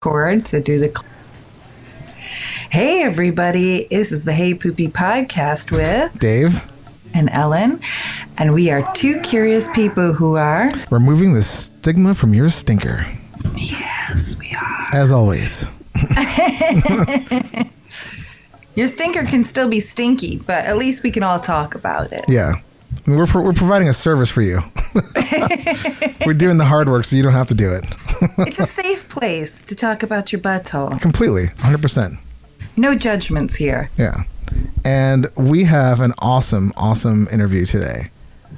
Record to do the. Hey everybody, this is the Hey Poopy podcast with Dave and Ellen, and we are two curious people who are removing the stigma from your stinker. Yes, we are. As always. Your stinker can still be stinky, but at least we can all talk about it. Yeah. I mean, we're providing a service for you. We're doing the hard work so you don't have to do it. It's a safe place to talk about your butthole. Completely. 100%. No judgments here. Yeah. And we have an awesome interview today.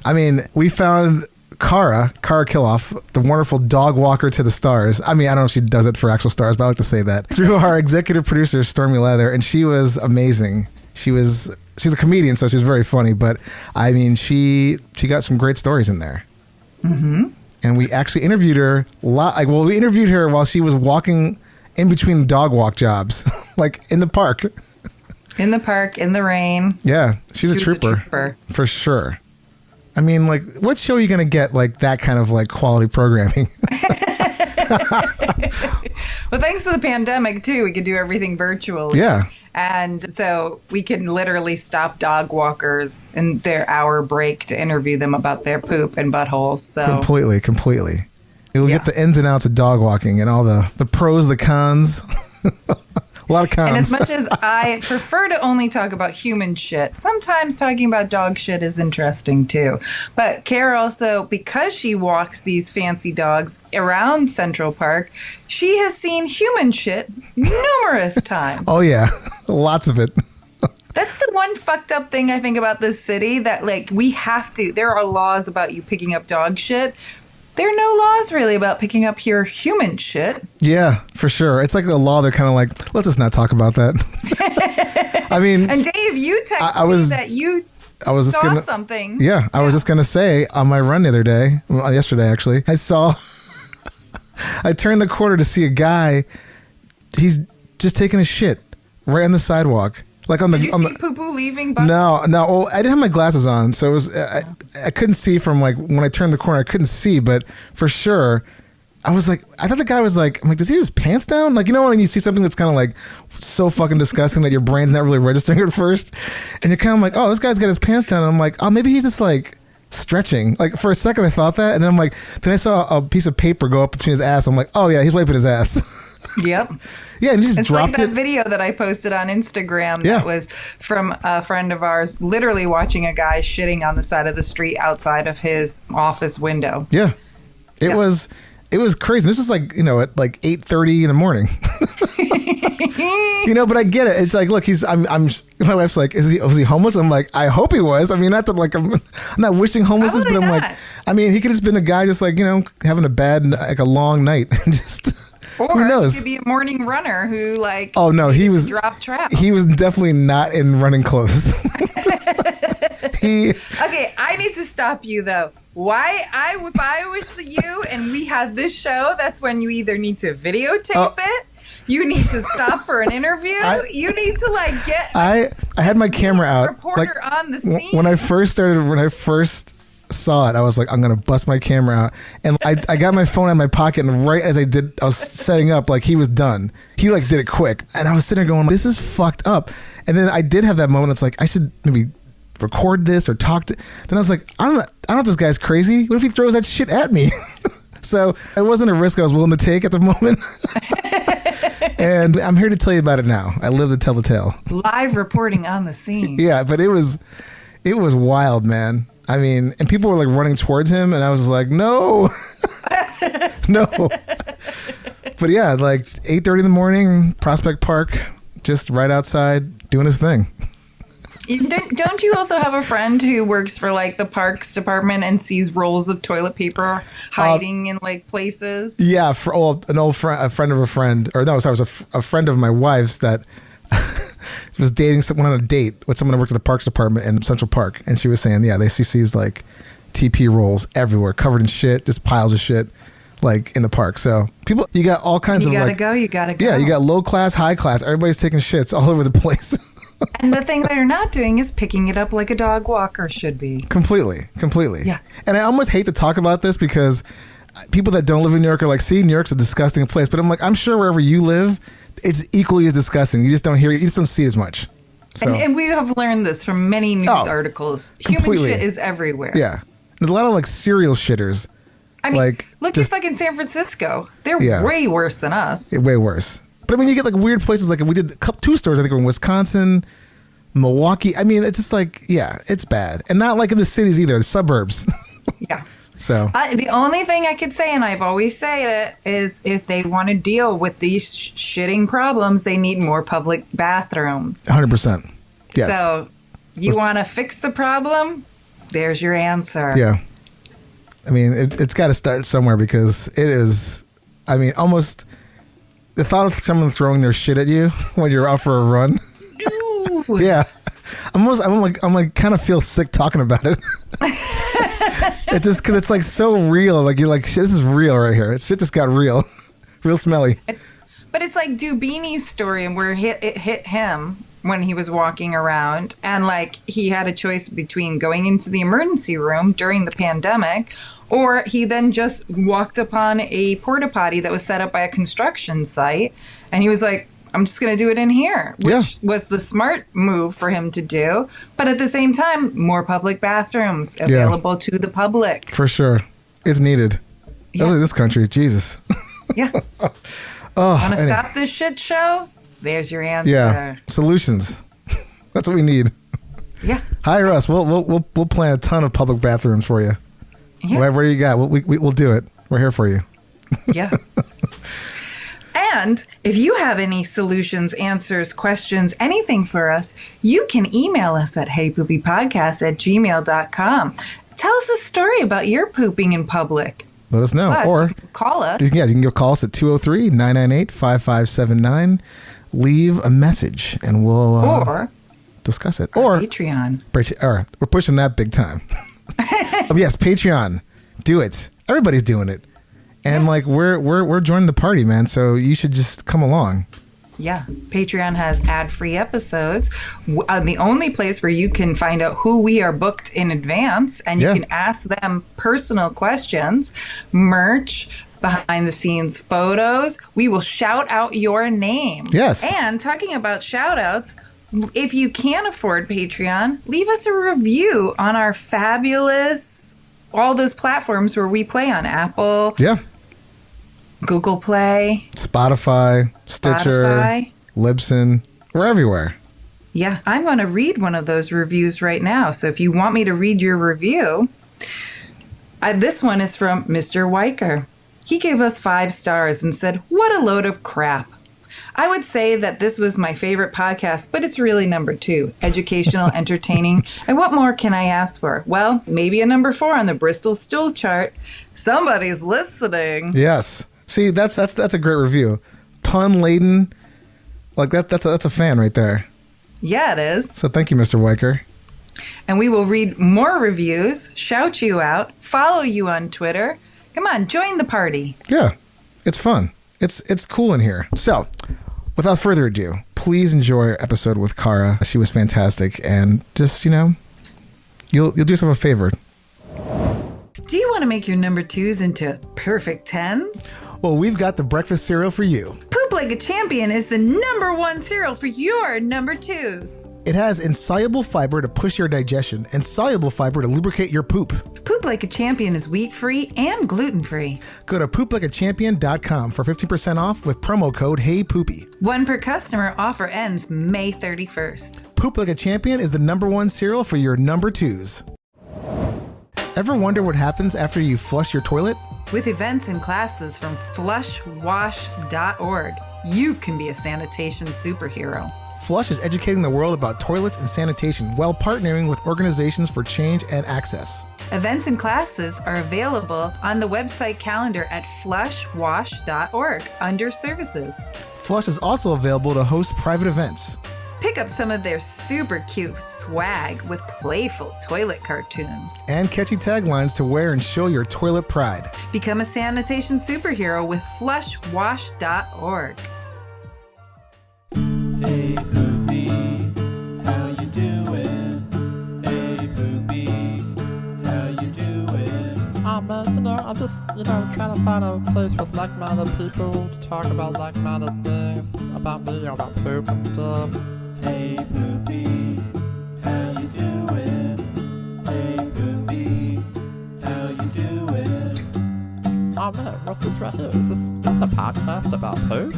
I mean, we found Cara Kilduff, the wonderful dog walker to the stars. I mean, I don't know if she does it for actual stars, but I like to say that. Through our executive producer, Stormy Leather, and she was amazing. She's a comedian, so she's very funny, but I mean, she got some great stories in there. Mm-hmm. And we actually interviewed her we interviewed her while she was walking in between dog walk jobs, like in the park. In the park, in the rain. Yeah, she was a trooper. For sure. I mean, like, what show are you going to get, like, that kind of, like, quality programming? Well, thanks to the pandemic, too, we could do everything virtually. Yeah. And so we can literally stop dog walkers in their hour break to interview them about their poop and buttholes. So Completely. You'll get the ins and outs of dog walking and all the pros, the cons. A lot of cons. And as much as I prefer to only talk about human shit, sometimes talking about dog shit is interesting too. But Cara also, because she walks these fancy dogs around Central Park, she has seen human shit numerous times. Oh yeah, lots of it. That's the one fucked up thing I think about this city, that like there are laws about you picking up dog shit. There are no laws really about picking up your human shit. Yeah, for sure. It's like a law. They're kind of like, let's just not talk about that. I mean, and Dave, you texted me that you saw something. Yeah, I was just gonna say on my run the other day, yesterday actually, I turned the corner to see a guy. He's just taking a shit right on the sidewalk. Like Did you see poo-poo leaving? No. Well, I didn't have my glasses on, so it was I couldn't see from like when I turned the corner. I couldn't see, but for sure, I thought the guy was like, I'm like, does he have his pants down? Like, you know when you see something that's kind of like so fucking disgusting that your brain's not really registering at first, and you're kind of like, oh, this guy's got his pants down. And I'm like, oh, maybe he's just like stretching. Like for a second, I thought that, and then I'm like, then I saw a piece of paper go up between his ass. I'm like, oh yeah, he's wiping his ass. Yep. Yeah, and he just dropped like that video that I posted on Instagram that was from a friend of ours, literally watching a guy shitting on the side of the street outside of his office window. Yeah. It was crazy. This was like, at like 8:30 in the morning. But I get it. It's like, look, my wife's like, was he homeless? I'm like, I hope he was. I mean, not that like I'm not wishing homelessness, but I'm like, I mean, he could have just been a guy just like, having a long night and just or who knows? He could be a morning runner who like, oh no, he was drop trout. He was definitely not in running clothes. Okay, I need to stop you though. If I was you and we had this show, that's when you either need to videotape it, you need to stop for an interview, you need to like get I had my camera out, reporter like, on the scene. When I first saw it, I was like, I'm gonna bust my camera out, and I got my phone in my pocket, and right as I was setting up, like he was done. He like did it quick, and I was sitting there going, this is fucked up. And then I did have that moment. It's like I should maybe record this or talk to. Then I was like, I don't know if this guy's crazy. What if he throws that shit at me? So it wasn't a risk I was willing to take at the moment. And I'm here to tell you about it now. I live to tell the tale. Live reporting on the scene. Yeah, but it was wild, man. I mean, and people were like running towards him, and I was like, no, no. But yeah, like 8:30 in the morning, Prospect Park, just right outside doing his thing. Don't you also have a friend who works for like the parks department and sees rolls of toilet paper hiding in like places? Yeah, a friend of a friend, or no, sorry, it was a friend of my wife's that was dating someone on a date with someone who worked at the parks department in Central Park, and she was saying, yeah, they see like TP rolls everywhere, covered in shit, just piles of shit, like in the park. So people, you got all kinds of like, you gotta go. Yeah, you got low class, high class. Everybody's taking shits all over the place. And the thing they're not doing is picking it up like a dog walker should be. Completely. Yeah. And I almost hate to talk about this because people that don't live in New York are like, see, New York's a disgusting place. But I'm like, I'm sure wherever you live, it's equally as disgusting. You just don't hear it. You just don't see it as much. So. And we have learned this from many news articles. Completely. Human shit is everywhere. Yeah. There's a lot of like serial shitters. I mean, like, look at fucking San Francisco. They're way worse than us. Way worse. But I mean, you get like weird places. Like we did two stores, I think, in Wisconsin, Milwaukee. I mean, it's just like, yeah, it's bad. And not like in the cities either, the suburbs. Yeah. So the only thing I could say, and I've always said it, is if they want to deal with these shitting problems, they need more public bathrooms. 100%. Yes. So you want to fix the problem? There's your answer. Yeah. I mean, it's got to start somewhere because it is, I mean, almost the thought of someone throwing their shit at you when you're out for a run. Ooh. Yeah. I'm like kind of feel sick talking about it. It's just because it's like so real. Like you're like, this is real right here. Shit just got real, real smelly. But it's like Dubini's story, and where it hit him when he was walking around, and like he had a choice between going into the emergency room during the pandemic, or he then just walked upon a porta potty that was set up by a construction site, and he was like, I'm just going to do it in here, which was the smart move for him to do. But at the same time, more public bathrooms available to the public. For sure. It's needed. Especially this country. Jesus. Yeah. Want to stop this shit show? There's your answer. Yeah. Solutions. That's what we need. Yeah. Hire us. We'll plan a ton of public bathrooms for you. Yeah. Whatever you got, we'll do it. We're here for you. Yeah. And if you have any solutions, answers, questions, anything for us, you can email us at heypoopypodcast@gmail.com. Tell us a story about your pooping in public. Let us know. Plus, or you can call us. You can go call us at 203-998-5579. Leave a message and we'll discuss it. Or Patreon. We're pushing that big time. Yes, Patreon. Do it. Everybody's doing it. And like we're joining the party, man. So you should just come along. Yeah, Patreon has ad-free episodes. The only place where you can find out who we are booked in advance, and you can ask them personal questions, merch, behind-the-scenes photos. We will shout out your name. Yes. And talking about shout-outs, if you can't afford Patreon, leave us a review on our fabulous, all those platforms where we play on Apple. Yeah. Google Play, Spotify, Stitcher, Libsyn. We're everywhere. Yeah, I'm going to read one of those reviews right now. So if you want me to read your review, this one is from Mr. Weicker. He gave us 5 stars and said, "What a load of crap. I would say that this was my favorite podcast, but it's really number 2. Educational, entertaining, and what more can I ask for? Well, maybe a number 4 on the Bristol stool chart. Somebody's listening." Yes. See, that's a great review. Pun laden, like that's a fan right there. Yeah, it is. So thank you, Mr. Weicker. And we will read more reviews, shout you out, follow you on Twitter. Come on, join the party. Yeah, it's fun. It's cool in here. So, without further ado, please enjoy our episode with Cara. She was fantastic, and just you'll do yourself a favor. Do you want to make your number 2s into perfect 10s? Well, we've got the breakfast cereal for you. Poop Like a Champion is the number 1 cereal for your number 2s. It has insoluble fiber to push your digestion and soluble fiber to lubricate your poop. Poop Like a Champion is wheat-free and gluten-free. Go to pooplikeachampion.com for 50% off with promo code HeyPoopy. 1 per customer. Offer ends May 31st. Poop Like a Champion is the number 1 cereal for your number 2s. Ever wonder what happens after you flush your toilet? With events and classes from flushwash.org, you can be a sanitation superhero. Flush is educating the world about toilets and sanitation while partnering with organizations for change and access. Events and classes are available on the website calendar at flushwash.org under services. Flush is also available to host private events. Pick up some of their super cute swag with playful toilet cartoons. And catchy taglines to wear and show your toilet pride. Become a sanitation superhero with flushwash.org. Hey Poopy, how you doing? Hey Poopy, how you doing? I'm I'm just, trying to find a place with like-minded people to talk about like-minded things about me, about poop and stuff. Hey Poopy, how you doing? Hey Poopy, how you doing? Oh man, what's this right here? Is this a podcast about poop?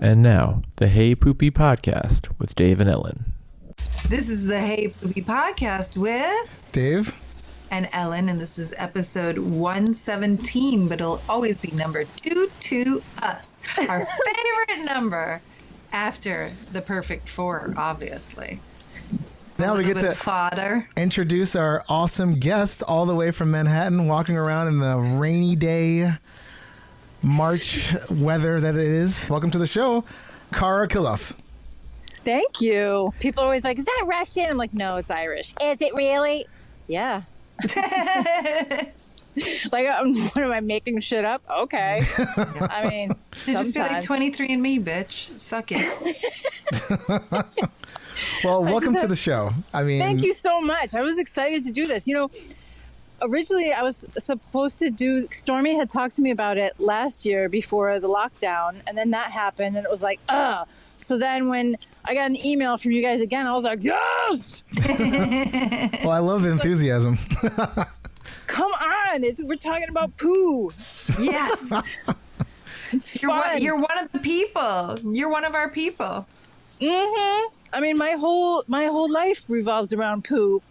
And now, the Hey Poopy podcast with Dave and Ellen. This is the Hey Poopy podcast with Dave? and Ellen, and this is episode 117, but it'll always be number 2 to us. Our favorite number after the perfect 4, obviously. Now we get to fodder. introduce our awesome guest all the way from Manhattan, walking around in the rainy day March weather that it is. Welcome to the show, Cara Kilduff. Thank you. People are always like, is that Russian? I'm like, no, it's Irish. Is it really? Yeah. Like, what am I making shit up? Okay. I mean, Just be like 23andMe, bitch. Suck it. Well, welcome to the show. I mean, thank you so much. I was excited to do this. Originally I was supposed to do, Stormy had talked to me about it last year before the lockdown, and then that happened, and it was like, ugh. So then when I got an email from you guys again, I was like, yes! well, I love the enthusiasm. Come on, we're talking about poo. Yes. It's You're fun. you're one of the people. You're one of our people. Mm-hmm. I mean, my whole life revolves around poo.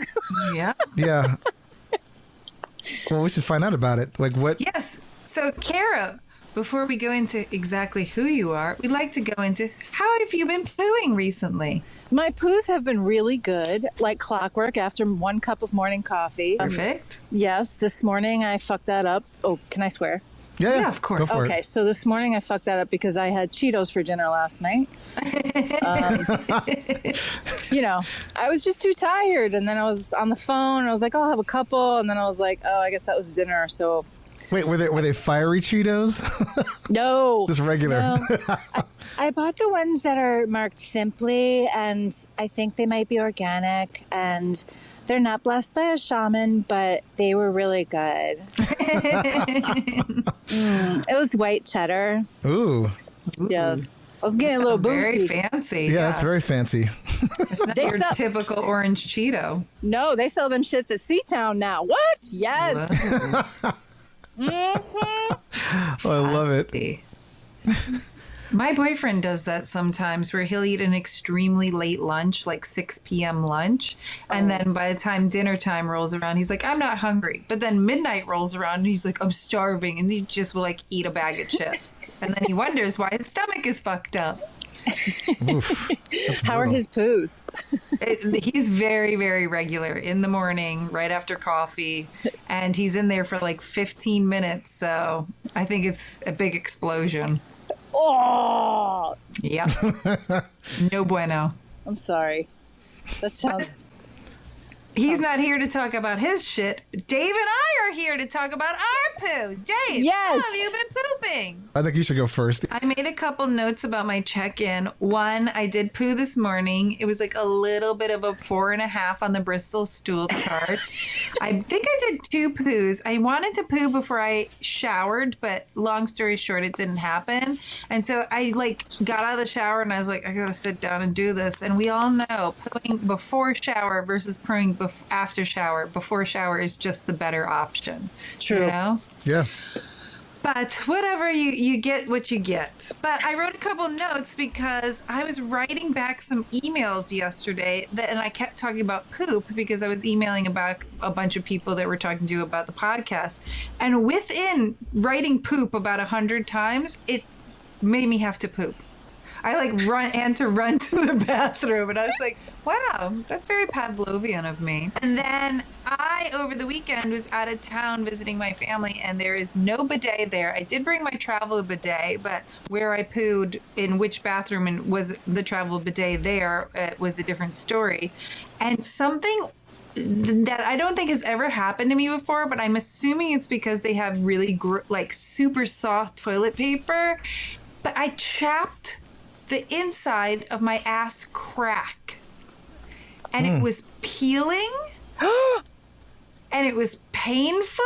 Yeah. Yeah. Well, we should find out about it. Like what? Yes. So, Cara, before we go into exactly who you are, we'd like to go into how have you been pooing recently? My poos have been really good, like clockwork after 1 cup of morning coffee. Perfect. Yes, this morning I fucked that up. Oh, can I swear? Yeah, of course. Go for Okay, it. so this morning I fucked that up because I had Cheetos for dinner last night. I was just too tired, and then I was on the phone, and I was like, oh, I'll have a couple, and then I was like, oh, I guess that was dinner, so... Wait, were they fiery Cheetos? No. Just regular. No. I bought the ones that are marked Simply, and I think they might be organic, and they're not blessed by a shaman, but they were really good. It was white cheddar. Ooh. Yeah. I was getting a little Very boozy. fancy. Yeah, that's very fancy. They Your sell, typical orange Cheeto. no, they sell them shits at Seatown now. What? Yes. Oh, I love it. My boyfriend does that sometimes where he'll eat an extremely late lunch, like 6 p.m. lunch. And then by the time dinner time rolls around, he's like, I'm not hungry. But then midnight rolls around and he's like, I'm starving. And he just will like eat a bag of chips. And then he wonders why his stomach is fucked up. Oof. That's How are brutal. his poos? He's very, very regular in the morning, right after coffee. And he's in there for like 15 minutes. So I think it's a big explosion. Oh, Yep. No bueno. I'm sorry. That sounds... He's not here to talk about his shit. Dave and I are here to talk about our poo. Dave, Yes. how have you been pooping? I think you should go first. I made a couple notes about my check-in. One, I did poo this morning. It was like a little bit of a 4.5 on the Bristol stool chart. I think I did 2 poos. I wanted to poo before I showered, but long story short, it didn't happen. And so I got out of the shower and I was like, I gotta sit down and do this. And we all know pooing before shower versus pooing after shower. Before shower is just the better option. True. You know? Yeah. But whatever, you get what you get. But I wrote a couple notes because I was writing back some emails yesterday and I kept talking about poop because I was emailing about a bunch of people that were talking to about the podcast. And within writing poop about 100 times, it made me have to poop. I run to the bathroom, and I was like, wow, that's very Pavlovian of me. And then I, over the weekend, was out of town visiting my family, and there is no bidet there. I did bring my travel bidet, but where I pooed, in which bathroom and was the travel bidet there, was a different story. And something that I don't think has ever happened to me before, but I'm assuming it's because they have really super soft toilet paper. But I chapped the inside of my ass crack, and it was peeling, and it was painful,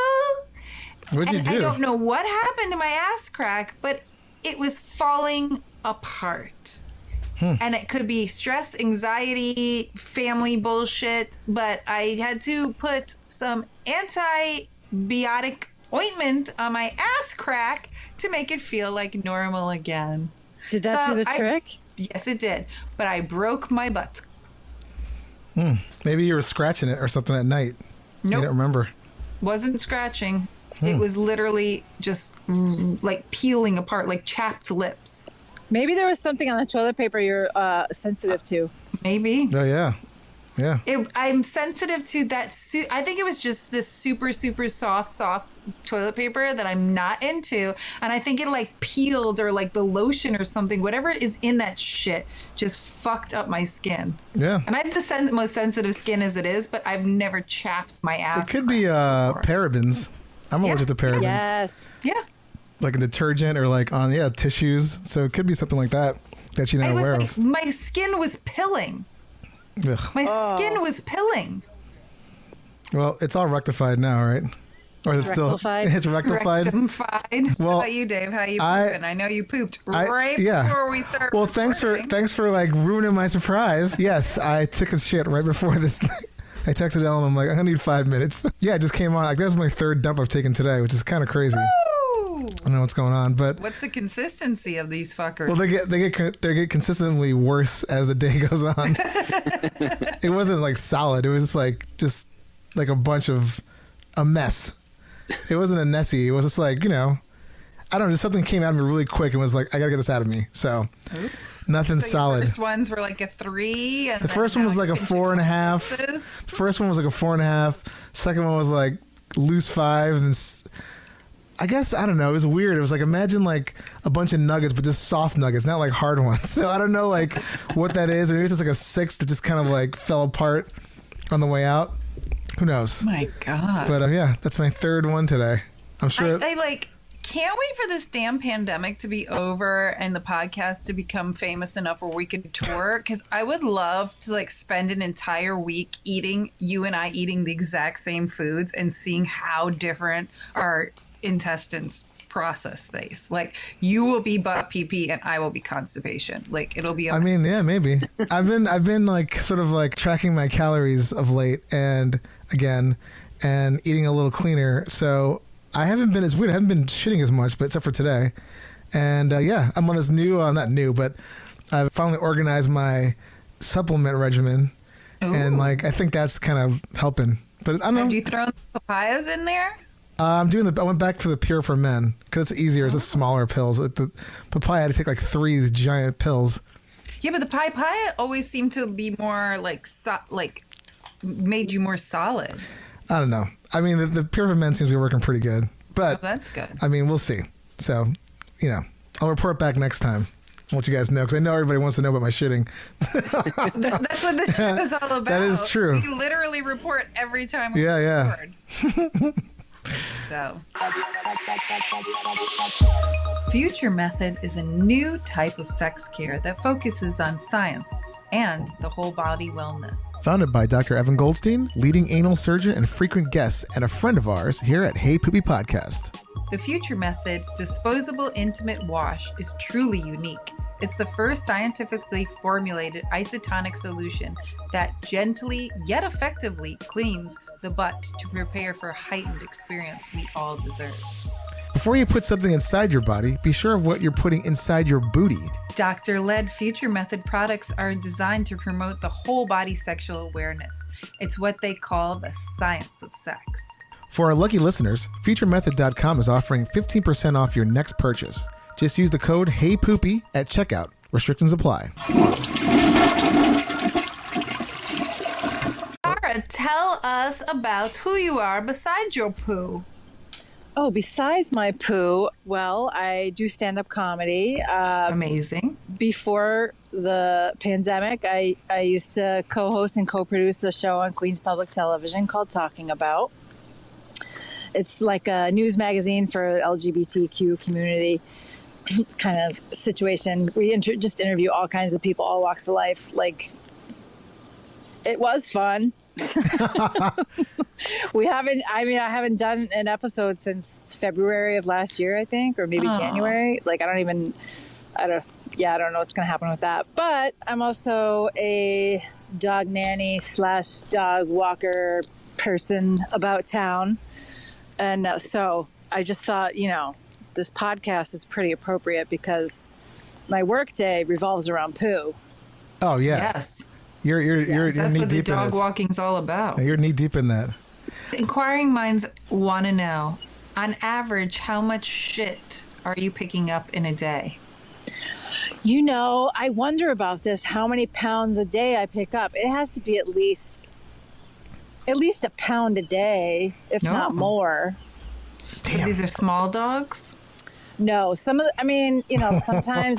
What'd you And do? I don't know what happened to my ass crack, but it was falling apart. And it could be stress, anxiety, family bullshit, but I had to put some antibiotic ointment on my ass crack to make it feel like normal again. Did that So do the trick? Yes, it did. But I broke my butt. Maybe you were scratching it or something at night. You Nope. don't remember. Wasn't scratching. It was literally just like peeling apart, like chapped lips. Maybe there was something on the toilet paper you're sensitive to. Maybe. Oh, yeah. Yeah. I'm sensitive to that. I think it was just this super, super soft toilet paper that I'm not into. And I think it like peeled or like the lotion or something, whatever it is in that shit, just fucked up my skin. Yeah. And I have the most sensitive skin as it is, but I've never chapped my ass. It could be parabens. I'm allergic to parabens. Yes. Yeah. Like a detergent or like on, tissues. So it could be something like that that you're not I was aware like, of. my skin was pilling. Ugh. My skin was pilling. Well, it's all rectified now, right? Or is it still? Rectified? It's rectified. Rectified. Well, How about you, Dave? How you I- pooping? I know you pooped I- right yeah. before we started. Well, thanks for like ruining my surprise. Yes, I took a shit right before this. I texted Ellen. I'm like, I need 5 minutes. Yeah, it just came on. Like that was my third dump I've taken today, which is kind of crazy. Ooh. I don't know what's going on, but What's the consistency of these fuckers? well, they get consistently worse as the day goes on. It wasn't like solid. It was just like a bunch of a mess. It wasn't a Nessie. It was just like, I don't know, just something came out of me really quick and was like, I gotta get this out of me. So nothing so solid. Your first ones were like a 3. And The first one was like a 4.5. The First one was like a 4.5. Second one was like loose 5. And I guess, I don't know. It was weird. It was like, imagine like a bunch of nuggets, but just soft nuggets, not like hard ones. So I don't know like what that is. Maybe it's just like a 6 that just kind of like fell apart on the way out. Who knows? My God. But yeah, that's my third one today. I'm sure. I can't wait for this damn pandemic to be over and the podcast to become famous enough where we could tour. Because I would love to like spend an entire week you and I eating the exact same foods and seeing how different our intestines process things. Like you will be butt pee and I will be constipation. Like it'll be. I mean, yeah, maybe. I've been like sort of like tracking my calories of late and eating a little cleaner. So I haven't been as weird. I haven't been shitting as much, but except for today. And I'm on this new, not new, but I've finally organized my supplement regimen. Ooh. And like I think that's kind of helping. But I don't know. Have you thrown papayas in there? I went back for the Pure for Men because it's easier. It's just smaller pills. The papaya I had to take like 3 of these giant pills. Yeah, but the papaya always seemed to be more like made you more solid. I don't know. I mean, the Pure for Men seems to be working pretty good. But Oh, that's good. I mean, we'll see. So, I'll report back next time. I'll let you guys know because I know everybody wants to know about my shitting. That's what this show is all about. That is true. We literally report every time we Yeah. record. So, Future Method is a new type of sex care that focuses on science and the whole body wellness. Founded by Dr. Evan Goldstein, leading anal surgeon and frequent guest and a friend of ours here at Hey Poopy Podcast. The Future Method disposable intimate wash is truly unique. It's the first scientifically formulated isotonic solution that gently yet effectively cleans the butt to prepare for a heightened experience we all deserve. Before you put something inside your body, be sure of what you're putting inside your booty. Doctor-led Future Method products are designed to promote the whole body sexual awareness. It's what they call the science of sex. For our lucky listeners, FutureMethod.com is offering 15% off your next purchase. Just use the code HeyPoopy at checkout. Restrictions apply. Cara, tell us about who you are besides your poo. Oh, besides my poo, well, I do stand-up comedy. Amazing. Before the pandemic, I used to co-host and co-produce a show on Queens Public Television called Talking About. It's like a news magazine for LGBTQ community kind of situation. We just interview all kinds of people, all walks of life. Like, it was fun. We haven't. I mean, I haven't done an episode since February of last year, I think, or maybe January. Like, I don't know what's going to happen with that. But I'm also a dog nanny / dog walker person about town, and so I just thought, this podcast is pretty appropriate because my work day revolves around poo. Oh yeah. Yes. You're That's knee what the deep in dog this. walking's all about. Yeah, you're knee deep in that. Inquiring minds want to know, on average, how much shit are you picking up in a day? I wonder about this, how many pounds a day I pick up. It has to be at least a pound a day, if not more. So these are small dogs? No, sometimes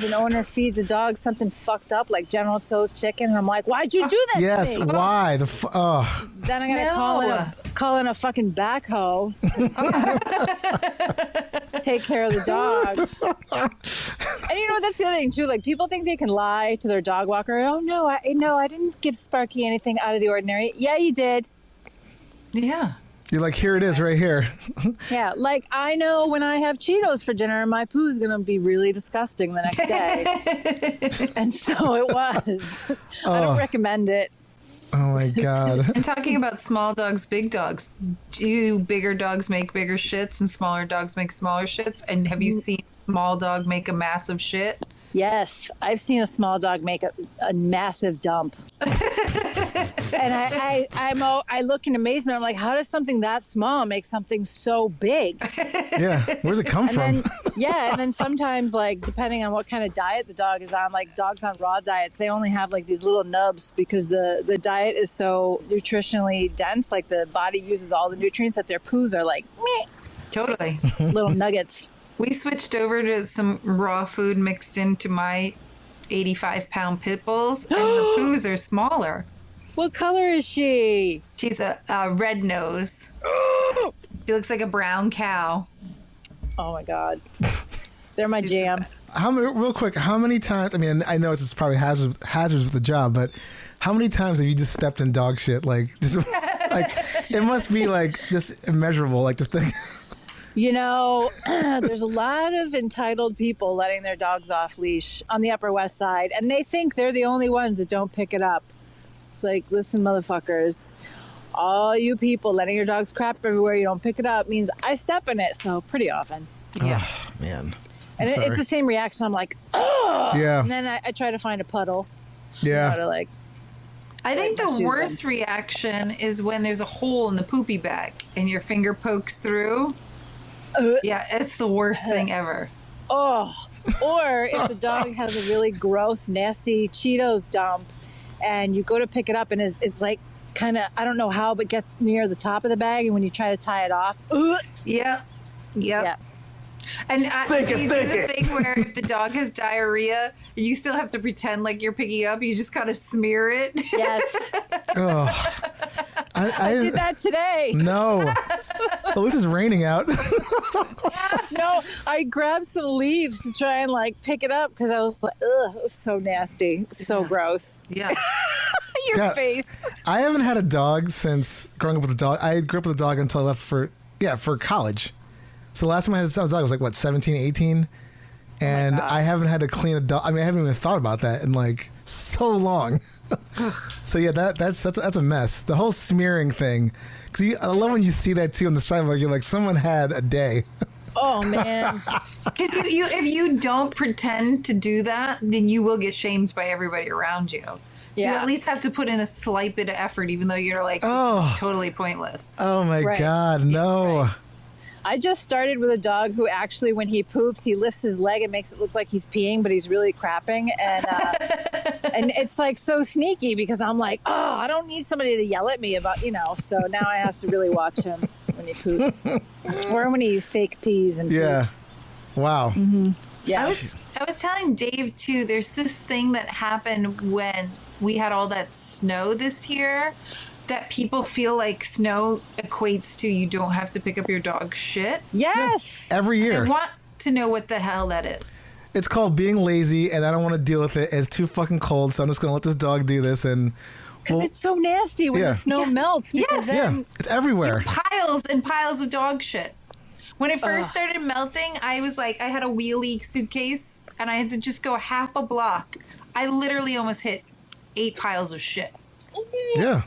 an owner feeds a dog something fucked up, like General Tso's chicken, and I'm like, why'd you do that Yes, to me? why? Then I gotta call in a fucking backhoe to take care of the dog. And that's the other thing too. Like, people think they can lie to their dog walker. Oh no, I didn't give Sparky anything out of the ordinary. Yeah, you did. Yeah. You're like, here it is right here. Yeah, like, I know when I have Cheetos for dinner, my poo's going to be really disgusting the next day. And so it was. I don't recommend it. Oh, my God. And talking about small dogs, big dogs, do bigger dogs make bigger shits and smaller dogs make smaller shits? And have you seen a small dog make a massive shit? Yes, I've seen a small dog make a massive dump. And I look in amazement. I'm like, how does something that small make something so big? Yeah, where's it come from? And then sometimes, like, depending on what kind of diet the dog is on, like dogs on raw diets, they only have like these little nubs because the diet is so nutritionally dense. Like, the body uses all the nutrients that their poos are like, meh, Totally. little nuggets. We switched over to some raw food mixed into my 85-pound pit bulls, and the poos are smaller. What color is she? She's a red nose. She looks like a brown cow. Oh my God. They're my jam. Real quick, how many times, I mean, I know it's probably hazards with the job, but how many times have you just stepped in dog shit? Like, just, like, it must be like just immeasurable, like, just think. There's a lot of entitled people letting their dogs off leash on the Upper West Side, and they think they're the only ones that don't pick it up. It's like, listen, motherfuckers, all you people letting your dogs crap everywhere, you don't pick it up, means I step in it. So pretty often. Yeah. Oh, man. And it's the same reaction. I'm like, oh! Yeah. And then I try to find a puddle. Yeah. To like, I think my the shoes worst reaction is when there's a hole in the poopy bag and your finger pokes through. Yeah, it's the worst thing ever. Oh, or if the dog has a really gross, nasty Cheetos dump and you go to pick it up and it's like kind of, I don't know how, but gets near the top of the bag, and when you try to tie it off, Yeah. yeah. And do you do the thing where if the dog has diarrhea, you still have to pretend like you're picking up, you just kind of smear it? Yes. Oh. I did that today. No. At least it's raining out. No, I grabbed some leaves to try and like pick it up because I was like, ugh, it was so nasty, so gross. Yeah. Your God, face. I haven't had a dog since growing up with a dog. I grew up with a dog until I left for college. So the last time I had a dog was like, 17, 18? And I haven't had to clean a dog. I mean, I haven't even thought about that in like so long. So yeah, that's a mess. The whole smearing thing. Because I love when you see that too on the side. Like, you're like, someone had a day. Oh man. Because if you don't pretend to do that, then you will get shamed by everybody around you. So you Yeah. at least have to put in a slight bit of effort, even though you're like, this is totally pointless. Oh my Right. God, no. Right. I just started with a dog who actually, when he poops, he lifts his leg and makes it look like he's peeing, but he's really crapping. And and it's like so sneaky because I'm like, oh, I don't need somebody to yell at me about, so now I have to really watch him when he poops. Or when he fake pees and poops. Wow. Mm-hmm. Yeah. I was telling Dave too, there's this thing that happened when we had all that snow this year, that people feel like snow equates to you don't have to pick up your dog's shit. Yes. Every year. I want to know what the hell that is. It's called being lazy, and I don't want to deal with it. It's too fucking cold, so I'm just going to let this dog do this. And Because it's so nasty when the snow melts. Because then it's everywhere. Piles and piles of dog shit. When it first started melting, I was like, I had a wheelie suitcase and I had to just go half a block. I literally almost hit 8 piles of shit. Yeah.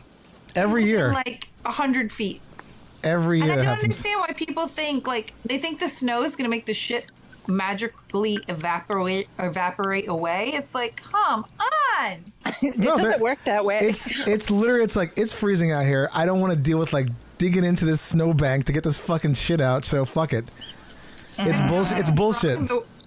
Every year. Like 100 feet. Every year And I don't happens. understand why people think, like, they think the snow is going to make the shit magically evaporate away. It's like, come on. it doesn't work that way. It's literally, it's like, it's freezing out here. I don't want to deal with, like, digging into this snowbank to get this fucking shit out, so fuck it. It's bullshit. It's bullshit.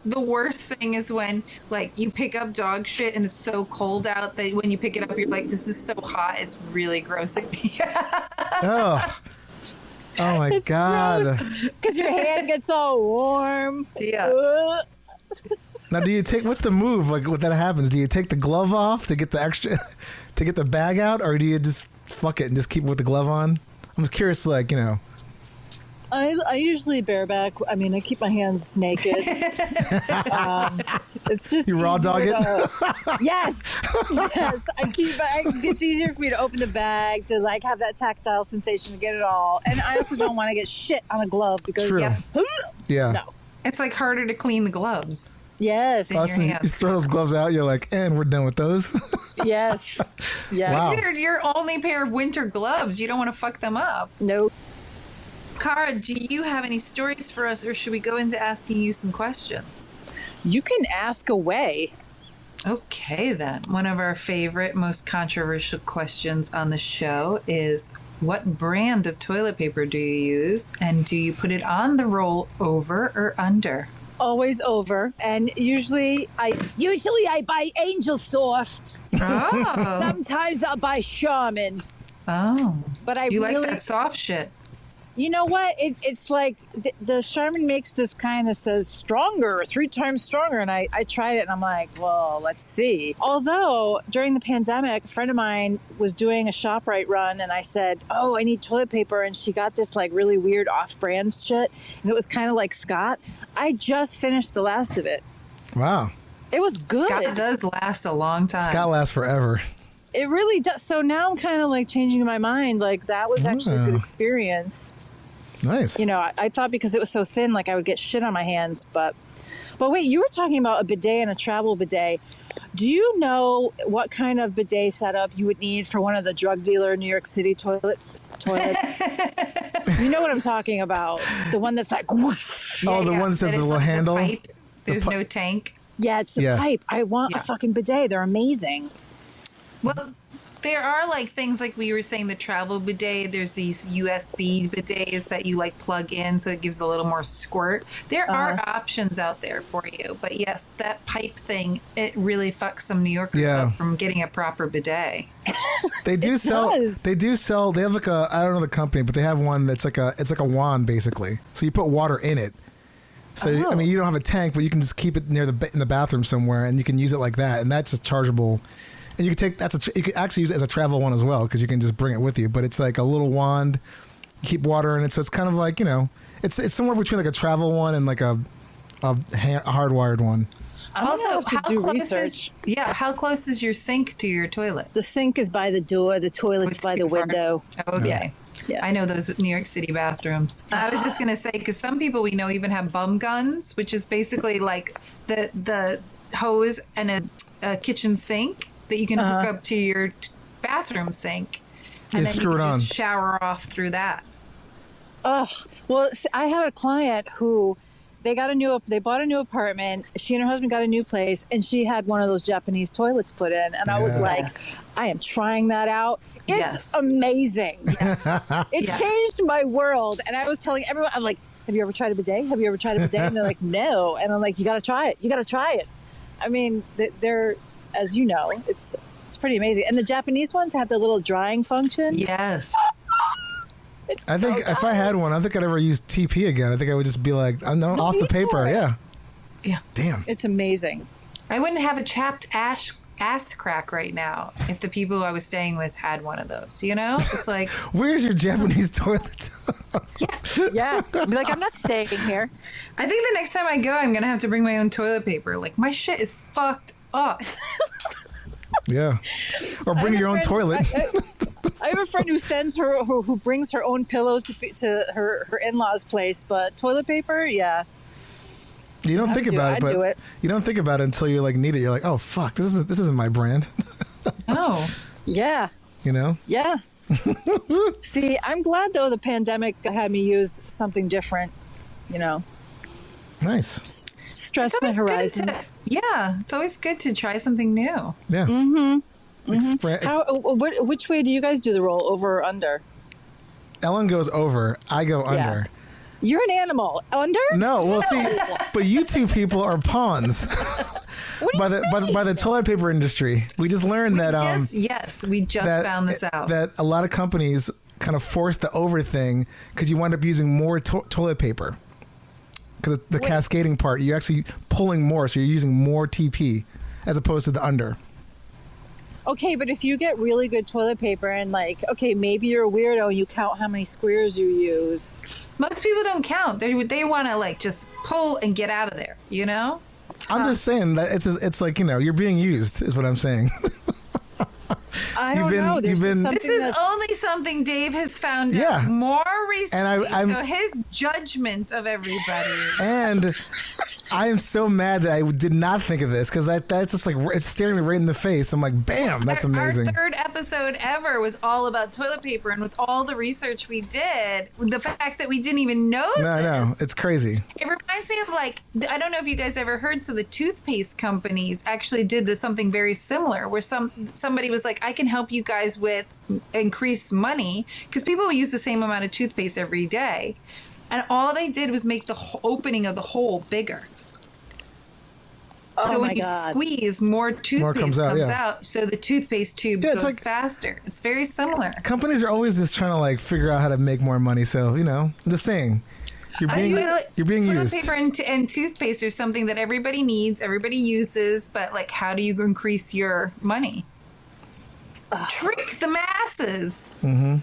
The worst thing is when, like, you pick up dog shit and it's so cold out that when you pick it up, you're like, this is so hot. It's really grossing me. Oh my God. Because your hand gets all warm. Yeah. Now, do you take, what's the move, like, when that happens? Do you take the glove off to get the extra, to get the bag out, or do you just fuck it and just keep it with the glove on? I'm just curious, like, you know. I usually bareback. I mean, I keep my hands naked. It's just You raw dog it? Yes. It's easier for me to open the bag, to like have that tactile sensation, to get it all. And I also don't want to get shit on a glove because True. Yeah. No. It's like harder to clean the gloves. Yes. Plus, your you hands. throw those gloves out, you're like, and we're done with those. Yes. Yes. Wow. They're your only pair of winter gloves. You don't want to fuck them up. Nope. Cara, do you have any stories for us, or should we go into asking you some questions? You can ask away. Okay, then. One of our favorite, most controversial questions on the show is, what brand of toilet paper do you use, and do you put it on the roll over or under? Always over, and usually I buy Angel Soft. Oh, Sometimes I'll buy Charmin, but I you really like that soft shit. You know what? It's like the Charmin makes this kind that says stronger, 3 times stronger. And I tried it and I'm like, well, let's see. Although during the pandemic, a friend of mine was doing a ShopRite run and I said, oh, I need toilet paper. And she got this like really weird off-brand shit. And it was kind of like Scott. I just finished the last of it. Wow. It was good. Scott does last a long time. Scott lasts forever. It really does. So now I'm kind of like changing my mind. Like that was actually a good experience. Nice. You know, I thought because it was so thin, like I would get shit on my hands. But wait, you were talking about a bidet and a travel bidet. Do you know what kind of bidet setup you would need for one of the drug dealer New York City toilets? You know what I'm talking about? The one that's like whoosh. Oh, the one that says the little handle? Pipe. There's no tank. Yeah, it's the pipe. I want a fucking bidet. They're amazing. Well, there are like things like we were saying, the travel bidet. There's these USB bidets that you like plug in, so it gives a little more squirt. There are options out there for you, but yes, that pipe thing, it really fucks some New Yorkers up from getting a proper bidet. They do sell. does. They do sell. They have like a, I don't know the company, but they have one that's like a, it's like a wand basically. So you put water in it. So I mean, you don't have a tank, but you can just keep it near in the bathroom somewhere, and you can use it like that, and that's a chargeable. And you can take you can actually use it as a travel one as well, because you can just bring it with you. But it's like a little wand, keep water in it, so it's kind of like, you know, it's somewhere between like a travel one and like a hardwired one. Also, how do close research. how close is your sink to your toilet? The sink is by the door. The toilet's by the window. Okay. Yeah. I know those New York City bathrooms. I was just going to say, because some people we know even have bum guns, which is basically like the hose and a kitchen sink that you can hook up to your bathroom sink. And then screw you it can on. just shower off through that. Oh, well, I have a client who they bought a new apartment. She and her husband got a new place, and she had one of those Japanese toilets put in. And I was like, I am trying that out. It's amazing. It changed my world. And I was telling everyone, I'm like, have you ever tried a bidet? Have you ever tried a bidet? And they're like, no. And I'm like, you got to try it. You got to try it. I mean, they're, as you know, it's pretty amazing. And the Japanese ones have the little drying function. Yes. I think if I had one, I don't think I'd ever use TP again. I think I would just be like, I'm not off the paper. Yeah. Yeah. Damn. It's amazing. I wouldn't have a chapped ass crack right now if the people I was staying with had one of those. You know, it's like, Where's your Japanese toilet? Yeah. Be like, I'm not staying here. I think the next time I go, I'm gonna have to bring my own toilet paper. Like, my shit is fucked up. Yeah. or bring your own toilet. I have a friend who sends who brings her own pillows to her in-laws' place, but toilet paper, yeah. You don't think about it, I'd do but it. you don't think about it until you like need it. You're like, oh fuck, this isn't my brand. Oh, Yeah. You know? Yeah. See, I'm glad though the pandemic had me use something different, you know. Nice. Stress it's my always good horizons. yeah, it's always good to try something new. Yeah. Which way do you guys do the roll, over or under? Ellen goes over. I go under. You're an animal. Under? No, well, see, but you two people are pawns by the toilet paper industry. We just learned that We just found this out. that a lot of companies kind of force the over thing because you wind up using more toilet paper because the cascading part. You're actually pulling more, so you're using more TP as opposed to the under. Okay, but if you get really good toilet paper and maybe you're a weirdo, you count how many squares you use. Most people don't count. They want to just pull and get out of there. You know. I'm just saying that it's like, you're being used is what I'm saying. I don't know. There's just something This is only something Dave has found out more recently. So his judgment of everybody. And I am so mad that I did not think of this because that's just like it's staring me right in the face. I'm like, bam, that's amazing. Our third episode ever was all about toilet paper, and with all the research we did, the fact that we didn't even know. No, it's crazy. It reminds me of I don't know if you guys ever heard. So the toothpaste companies actually did something very similar, where somebody was like, I can help you guys with increased money because people use the same amount of toothpaste every day. And all they did was make the opening of the hole bigger. Oh so my when you God. squeeze, more toothpaste comes out, out. So the toothpaste tube goes faster. It's very similar. Companies are always just trying to figure out how to make more money. So, I'm just saying. You're being toilet used. Paper and toothpaste are something that everybody needs, everybody uses, but how do you increase your money? Trick the masses. Mm-hmm.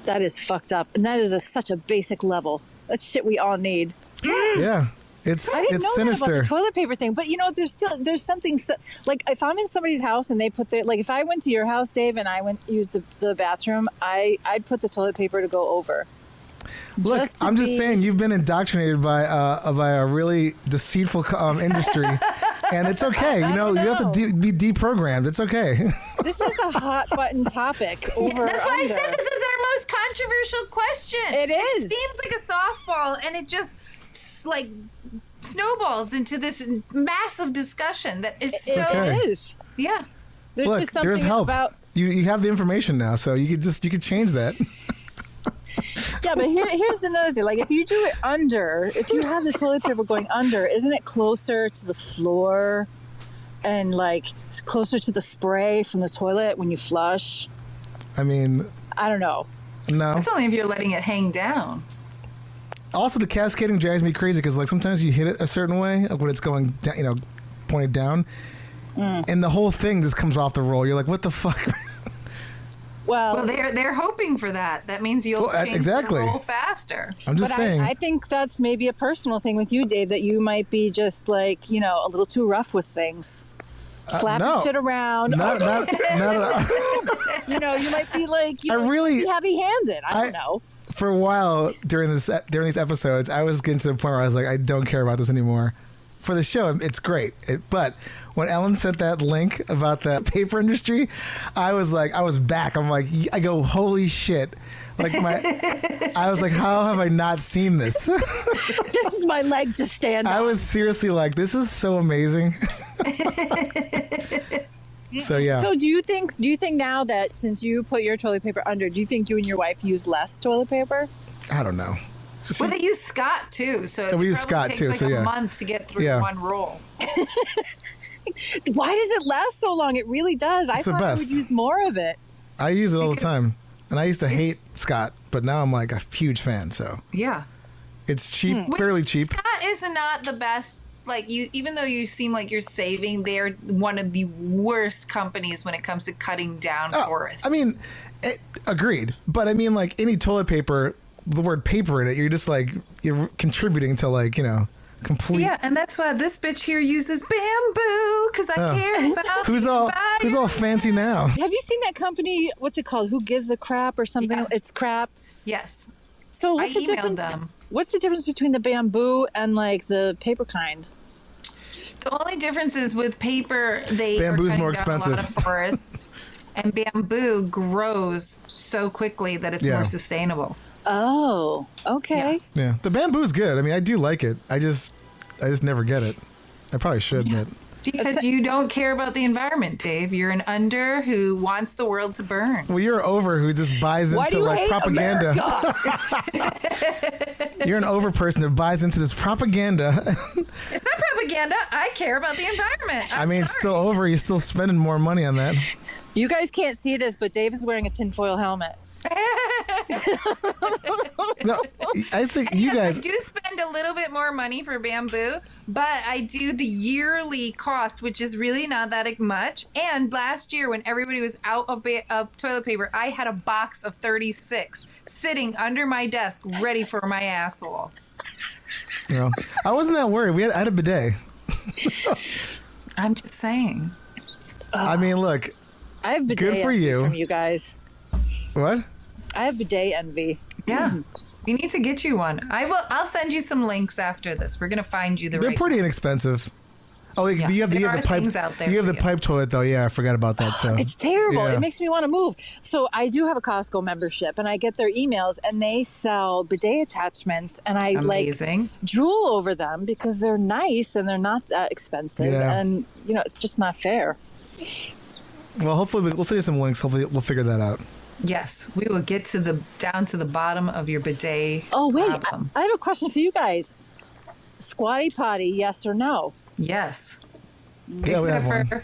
That is fucked up. And that is such a basic level. That's shit we all need. Yeah. It's I didn't know sinister. that about the toilet paper thing, but there's something if I'm in somebody's house and they put their if I went to your house, Dave, and I used the bathroom, I'd put the toilet paper to go over. Look, I'm just saying you've been indoctrinated by a really deceitful industry, and it's okay. You have to be deprogrammed. It's okay. This is a hot button topic. Over. That's why I said this is our most controversial question. It is. It seems like a softball, and it just snowballs into this massive discuson that is so. Okay. It is. Yeah. There's help. You have the information now, so you could change that. Yeah, but here's another thing. If you do it under, if you have the toilet paper going under, isn't it closer to the floor and closer to the spray from the toilet when you flush? I mean, I don't know. No. It's only if you're letting it hang down. Also, the cascading drives me crazy because sometimes you hit it a certain way when it's going down, pointed down, and the whole thing just comes off the roll. You're like, what the fuck? Well, they're hoping for that. That means you'll change the roll faster. I'm just saying. I think that's maybe a personal thing with you, Dave, that you might be just a little too rough with things. Slapping shit around. Not at all. You might be really heavy-handed. I don't know. For a while during these episodes, I was getting to the point where I was like, I don't care about this anymore. For the show, it's great. But when Ellen sent that link about the paper industry, I was back. I'm like, I go, holy shit. I was like, how have I not seen this? This is my leg to stand on. I was seriously like, this is so amazing. So yeah. So do you think now that since you put your toilet paper under, do you think you and your wife use less toilet paper? I don't know. Well, they use Scott too, so we use Scott too. Takes a month to get through one roll. Why does it last so long? It really does. I thought I would use more of it. I use it all the time, and I used to hate Scott, but now I'm a huge fan. So yeah, it's cheap, fairly cheap. Scott is not the best. Even though you seem like you're saving, they're one of the worst companies when it comes to cutting down forests. I mean, agreed. But I mean, any toilet paper, the word paper in it, you're just you're contributing to Complete. Yeah, and that's why this bitch here uses bamboo, because I care about Who's all fancy now? Have you seen that company? What's it called? Who gives a crap or something? Yeah. It's crap. Yes. So what's the emailed difference? them. What's the difference between the bamboo and like the paper kind? The only difference is with paper, they Bamboo's are more cutting down a lot expensive. of forests, and bamboo grows so quickly that it's Yeah. more sustainable. Oh, okay. Yeah, the bamboo's good. I mean, I do like it. I just never get it. I probably should, but Because you don't care about the environment, Dave. You're an under who wants the world to burn. well, you're an over who just buys Why do into you like hate propaganda. America? You're an over person that buys into this propaganda. It's not propaganda. I care about the environment. I mean, it's still over. You're still spending more money on that. You guys can't see this, but Dave is wearing a tinfoil helmet. No, I think you guys. I do spend a little bit more money for bamboo, but I do the yearly cost, which is really not that much. And last year, when everybody was out of toilet paper, I had a box of 36 sitting under my desk, ready for my asshole. You know, I wasn't that worried. I had a bidet. I'm just saying. I mean, look, I have bidet Good for envy you. from you guys. what? I have bidet envy. Yeah. We need to get you one. I'll send you some links after this. We're gonna find you the They're right pretty inexpensive. Oh, Yeah, you have there the are pipe. things out there You have for the you. pipe toilet though. Yeah, I forgot about that. So It's terrible. Yeah. It makes me want to move. So I do have a Costco membership, and I get their emails, and they sell bidet attachments, and I Amazing. like drool over them because they're nice and they're not that expensive, Yeah. and you know it's just not fair. well, hopefully we'll send you some links. Hopefully we'll figure that out. Yes, we will get down to the bottom of your bidet. Oh wait, problem. I have a question for you guys. Squatty potty, yes or no? Yes. Yeah, we have one. Except for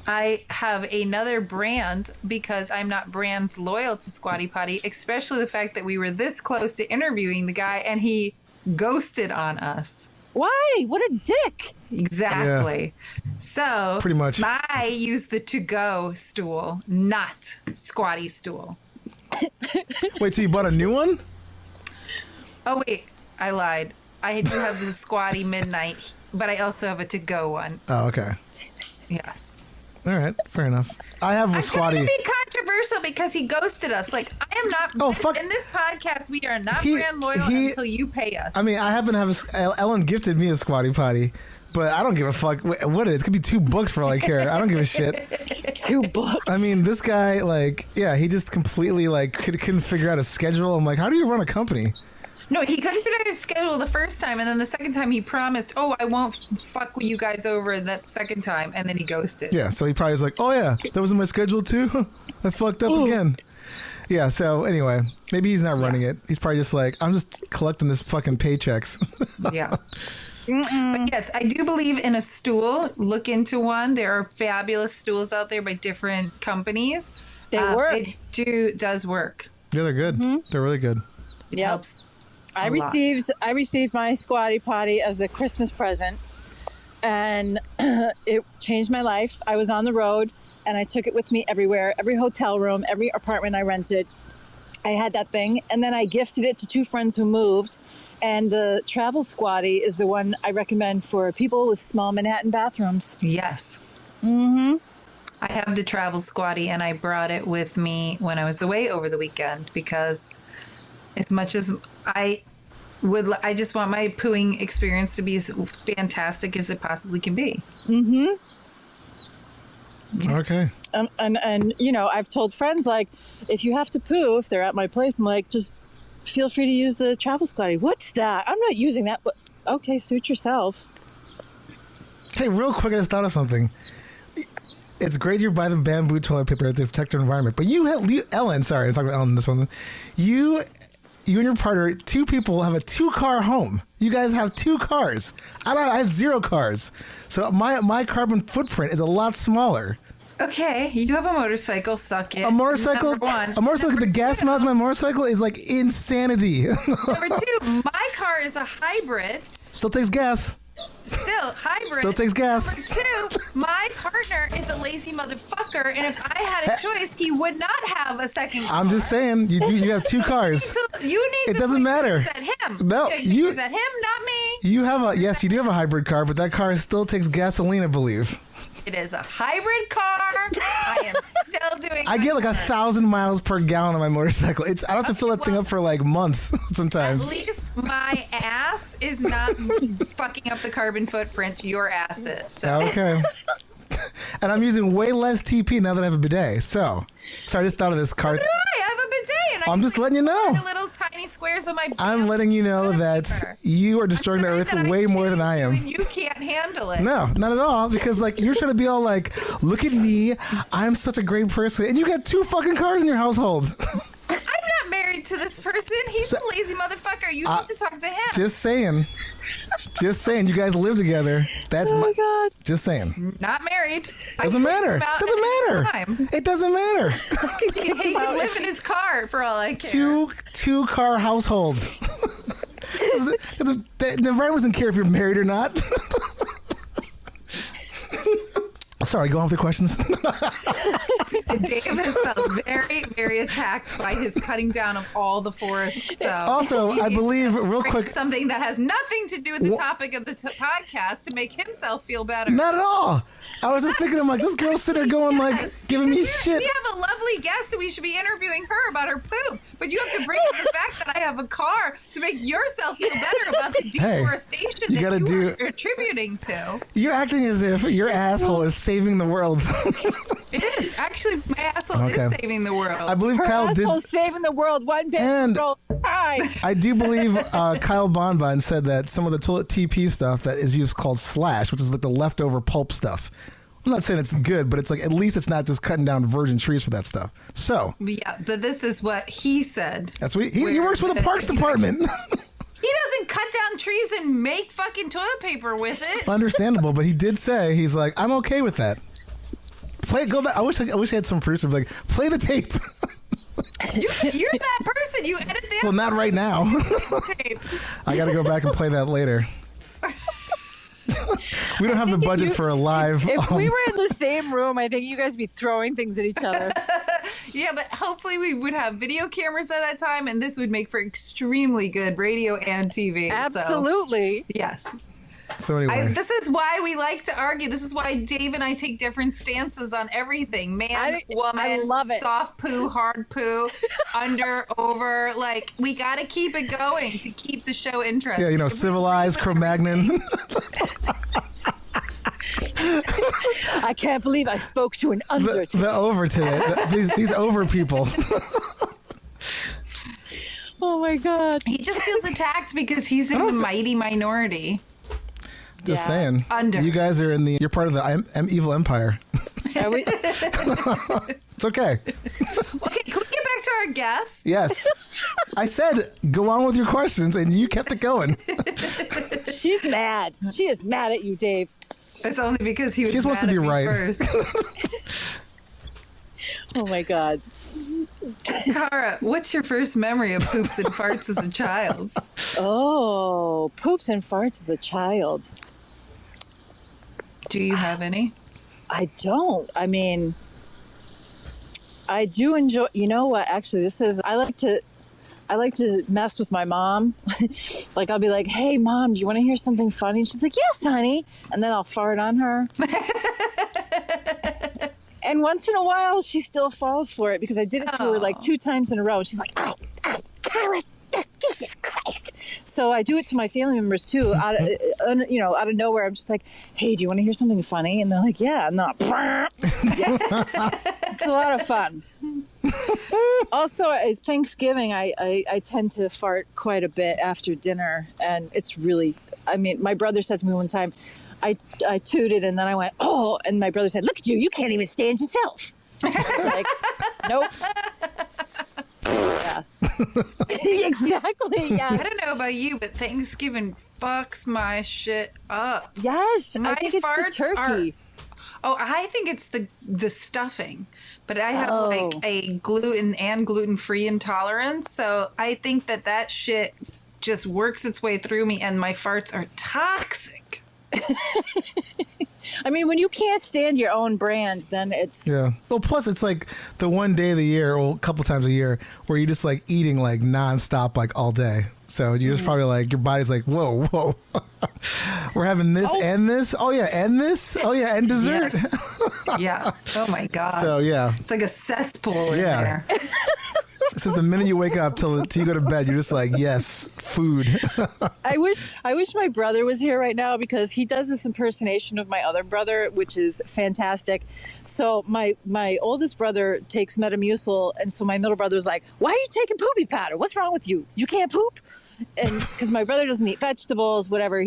I have another brand because I'm not brand loyal to Squatty Potty, especially the fact that we were this close to interviewing the guy and he ghosted on us. Why? What a dick! Exactly. So Pretty much. I use the to-go stool, not Squatty stool. Wait, so you bought a new one? Oh wait, I lied. I do have the Squatty Midnight, but I also have a to-go one. Oh, okay. Yes. All right, fair enough. I have a I'm trying squatty. to be controversial because he ghosted us. Like, I am not. Oh, fuck. In this podcast, we are not He- brand loyal he- until you pay us. I mean, I happen to have Ellen gifted me a squatty potty, but I don't give a fuck what it is. It could be $2 for all I care. I don't give a shit. $2. I mean, this guy, like, yeah, he just completely like couldn't figure out a schedule. I'm like, how do you run a company? no, he couldn't figure out his schedule the first time, and then the second time he promised, "Oh, I won't fuck with you guys over that second time," and then he ghosted. Yeah, so he probably was like, oh yeah, that was in my schedule too. I fucked up again. Yeah. So anyway, maybe he's not running it. He's probably just like, I'm just collecting this fucking paychecks. Yeah. But yes, I do believe in a stool. Look into one. There are fabulous stools out there by different companies. They work. It does work. Yeah, they're good. They're really good. It Yep. helps. I a lot. received my Squatty Potty as a Christmas present, and it changed my life. I was on the road, and I took it with me everywhere, every hotel room, every apartment I rented. I had that thing, and then I gifted it to 2 friends who moved. And the travel squatty is the one I recommend for people with small Manhattan bathrooms. Yes. Mm-hmm. I have the travel squatty, and I brought it with me when I was away over the weekend because, as much as I just want my pooing experience to be as fantastic as it possibly can be. Okay. And you know, I've told friends, like, if you have to poo, if they're at my place, I'm like, just feel free to use the travel squatty. What's that? I'm not using that, but okay, suit yourself. Hey, real quick, I just thought of something. It's great you buy the bamboo toilet paper to protect your environment, but Ellen, sorry, I'm talking about Ellen this one. You and your partner, 2 people have a 2-car home. You guys have 2 cars. I have 0 cars. So my carbon footprint is a lot smaller. Okay, you have a motorcycle. Suck it. A motorcycle, Number one. the gas mileage of my motorcycle is like insanity. Number 2, my car is a hybrid. Still takes gas. Still hybrid. Still takes gas. Number 2, my partner is a lazy motherfucker, and if I had a choice, he would not have a second car. I'm just saying, you have 2 cars. You need It to doesn't point matter. fingers at him. No, Point you- fingers at him, not me. You do have a hybrid car, but that car still takes gasoline, I believe. It is a hybrid car. I am still doing. I get like 1,000 miles per gallon on my motorcycle. I don't have to fill that thing up for like months sometimes. At least my ass is not fucking up the carbon footprint your ass is. So. Okay. And I'm using way less TP now that I have a bidet. So I just thought of this car. So do I have a bidet, and I'm just letting you know. The little tiny squares of my. I'm letting you know that you are destroying the earth way more than I am. You can't handle it. No, not at all. Because like you're trying to be all like, look at me, I'm such a great person, and you got 2 fucking cars in your household. I'm not married to this person. He's a lazy motherfucker. You need to talk to him. Just saying. You guys live together. That's Oh my God. Just saying. Not married. Doesn't matter. It doesn't matter. He can live in his car for all I care. Two car household. The environment doesn't care if you're married or not. Sorry, go on with the questions. Davis felt very, very attacked by his cutting down of all the forests. So Also, I believe, real quick, something that has nothing to do with the topic of the podcast to make himself feel better. not at all. I was just thinking, I'm like, this girl's sitting there going like, giving me shit. We have a lovely guest, and we should be interviewing her about her poop. But you have to bring up the fact that I have a car to make yourself feel better about the deforestation you that gotta you are attributing to. You're acting as if your asshole is saving the world. It is. Actually, my asshole is saving the world. I believe Her Kyle did. asshole's saving the world one bit And- roll at a time. I do believe Kyle Bonbon said that some of the toilet TP stuff that is used called slash, which is like the leftover pulp stuff. I'm not saying it's good, but it's like at least it's not just cutting down virgin trees for that stuff. So Yeah, but this is what he said. that's what he works for the Parks Department. He doesn't cut down trees and make fucking toilet paper with it. Understandable, but he did say he's like, I'm okay with that. Go back. I wish I had some producers like play the tape. You're that person. You edit the Well, not right now. tape. I got to go back and play that later. We don't have the budget for a live. If we were in the same room, I think you guys would be throwing things at each other. Yeah, but hopefully we would have video cameras at that time, and this would make for extremely good radio and TV. Absolutely. So, yes. So anyway, This is why we like to argue. This is why Dave and I take different stances on everything. Man, woman, I love it. soft poo, hard poo, under, over. Like, we got to keep it going to keep the show interesting. yeah, civilized Cro-Magnon. I can't believe I spoke to an under today. the over today. These over people. Oh my God. He just feels attacked because he's in the mighty minority. Just Yeah. saying. Under. You guys are you're part of the evil empire. Are we- It's okay. Okay, can we get back to our guest? Yes. I said go on with your questions, and you kept it going. She's mad. She is mad at you, Dave. It's only because he was She just wants mad to be at me right. first. Oh my God. Cara, what's your first memory of poops and farts as a child? Oh, poops and farts as a child. Do you have any? I don't. I mean, I do enjoy. You know what? Actually, I like to mess with my mom. Like I'll be like, "Hey, Mom, do you want to hear something funny?" And she's like, "Yes, honey." And then I'll fart on her. And once in a while, she still falls for it because I did it to her like 2 times in a row. And she's like, "Oh, Cara, Jesus Christ!" So I do it to my family members too. Out of nowhere, I'm just like, "Hey, do you want to hear something funny?" And they're like, "Yeah." And then it's a lot of fun. Also, at Thanksgiving, I tend to fart quite a bit after dinner, and it's really. I mean, my brother said to me one time, I tooted, and then I went, "Oh," and my brother said, "Look at you! You can't even stand yourself." Like, nope. Yeah. Exactly. Yeah. I don't know about you, but Thanksgiving fucks my shit up. Yes, My I think it's the farts turkey. I think it's the stuffing, but I have like a gluten and gluten-free intolerance, so I think that shit just works its way through me, and my farts are toxic. I mean, when you can't stand your own brand, then it's Yeah. Well, plus it's like the one day of the year, or a couple times a year, where you're just like eating like nonstop, like all day. So you're just probably like, your body's like, whoa. We're having this and this. Oh yeah, and this. Oh yeah, and dessert. Yes. Yeah. Oh my God. So yeah, It's like a cesspool in Yeah. there. this is the minute you wake up till you go to bed. You're just like, yes, food. I wish my brother was here right now because he does this impersonation of my other brother, which is fantastic. So my oldest brother takes Metamucil, and so my middle brother's like, "Why are you taking poopy powder? What's wrong with you? You can't poop." And because my brother doesn't eat vegetables, whatever.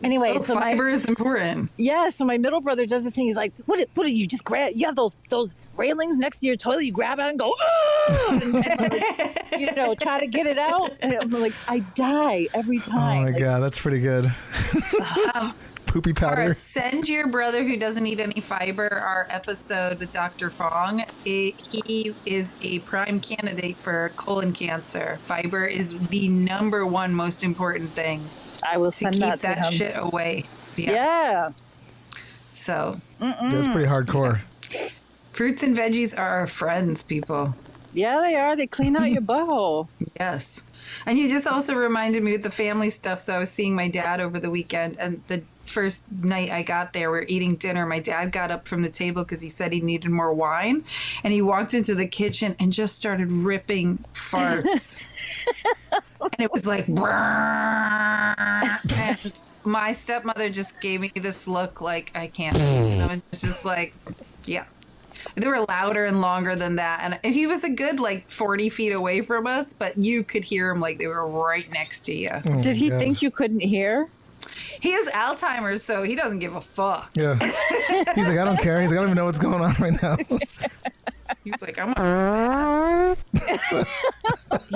Anyway, Well, so fiber is important. so my middle brother does this thing. He's like, what do you just grab? You have those railings next to your toilet. You grab it and go, and like, try to get it out. And I'm like, I die every Oh time. my God, that's pretty good. Poopy powder. Or send your brother who doesn't eat any fiber our episode with Dr. Fong. He is a prime candidate for colon cancer. Fiber is the number one most important thing I will to send keep that to that him. shit away. Yeah. So That's pretty hardcore. fruits and veggies are our friends, people. Yeah, they are. They clean out your butthole. Yes. And you just also reminded me with the family stuff. So I was seeing my dad over the weekend, and the first night I got there, we were eating dinner. My dad got up from the table because he said he needed more wine. And he walked into the kitchen and just started ripping farts. And it was like, "Brrrr." And my stepmother just gave me this look like, I can't. I was just like, yeah. They were louder and longer than that. And he was a good, 40 feet away from us, but you could hear him like they were right next to you. Did he God. think you couldn't hear? He has Alzheimer's, so he doesn't give a fuck. Yeah. He's like, I don't care. He's like, I don't even know what's going on right now. He's like, I'm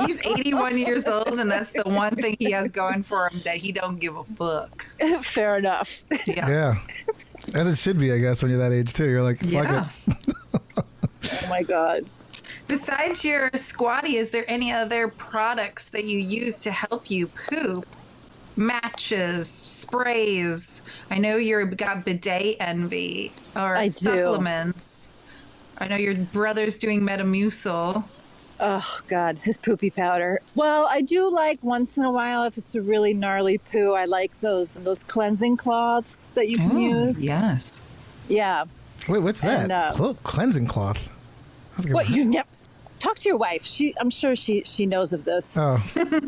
He's 81 years old, and that's the one thing he has going for him, that he don't give a fuck. Fair enough. Yeah. Yeah. As it should be, I guess, when you're that age too. You're like, fuck Yeah. it. Oh my God. Besides your squatty, is there any other products that you use to help you poop? Matches, sprays. I know you've got bidet envy, or I do. supplements. I know your brother's doing Metamucil. Oh God, his poopy powder. Well, I do like once in a while, if it's a really gnarly poo, I like those cleansing cloths that you can use. Yes. Yeah. Wait, what's that? And, Cleansing cloth. That's a good What one. you never talk to your wife? I'm sure she knows of this. Oh, I mean,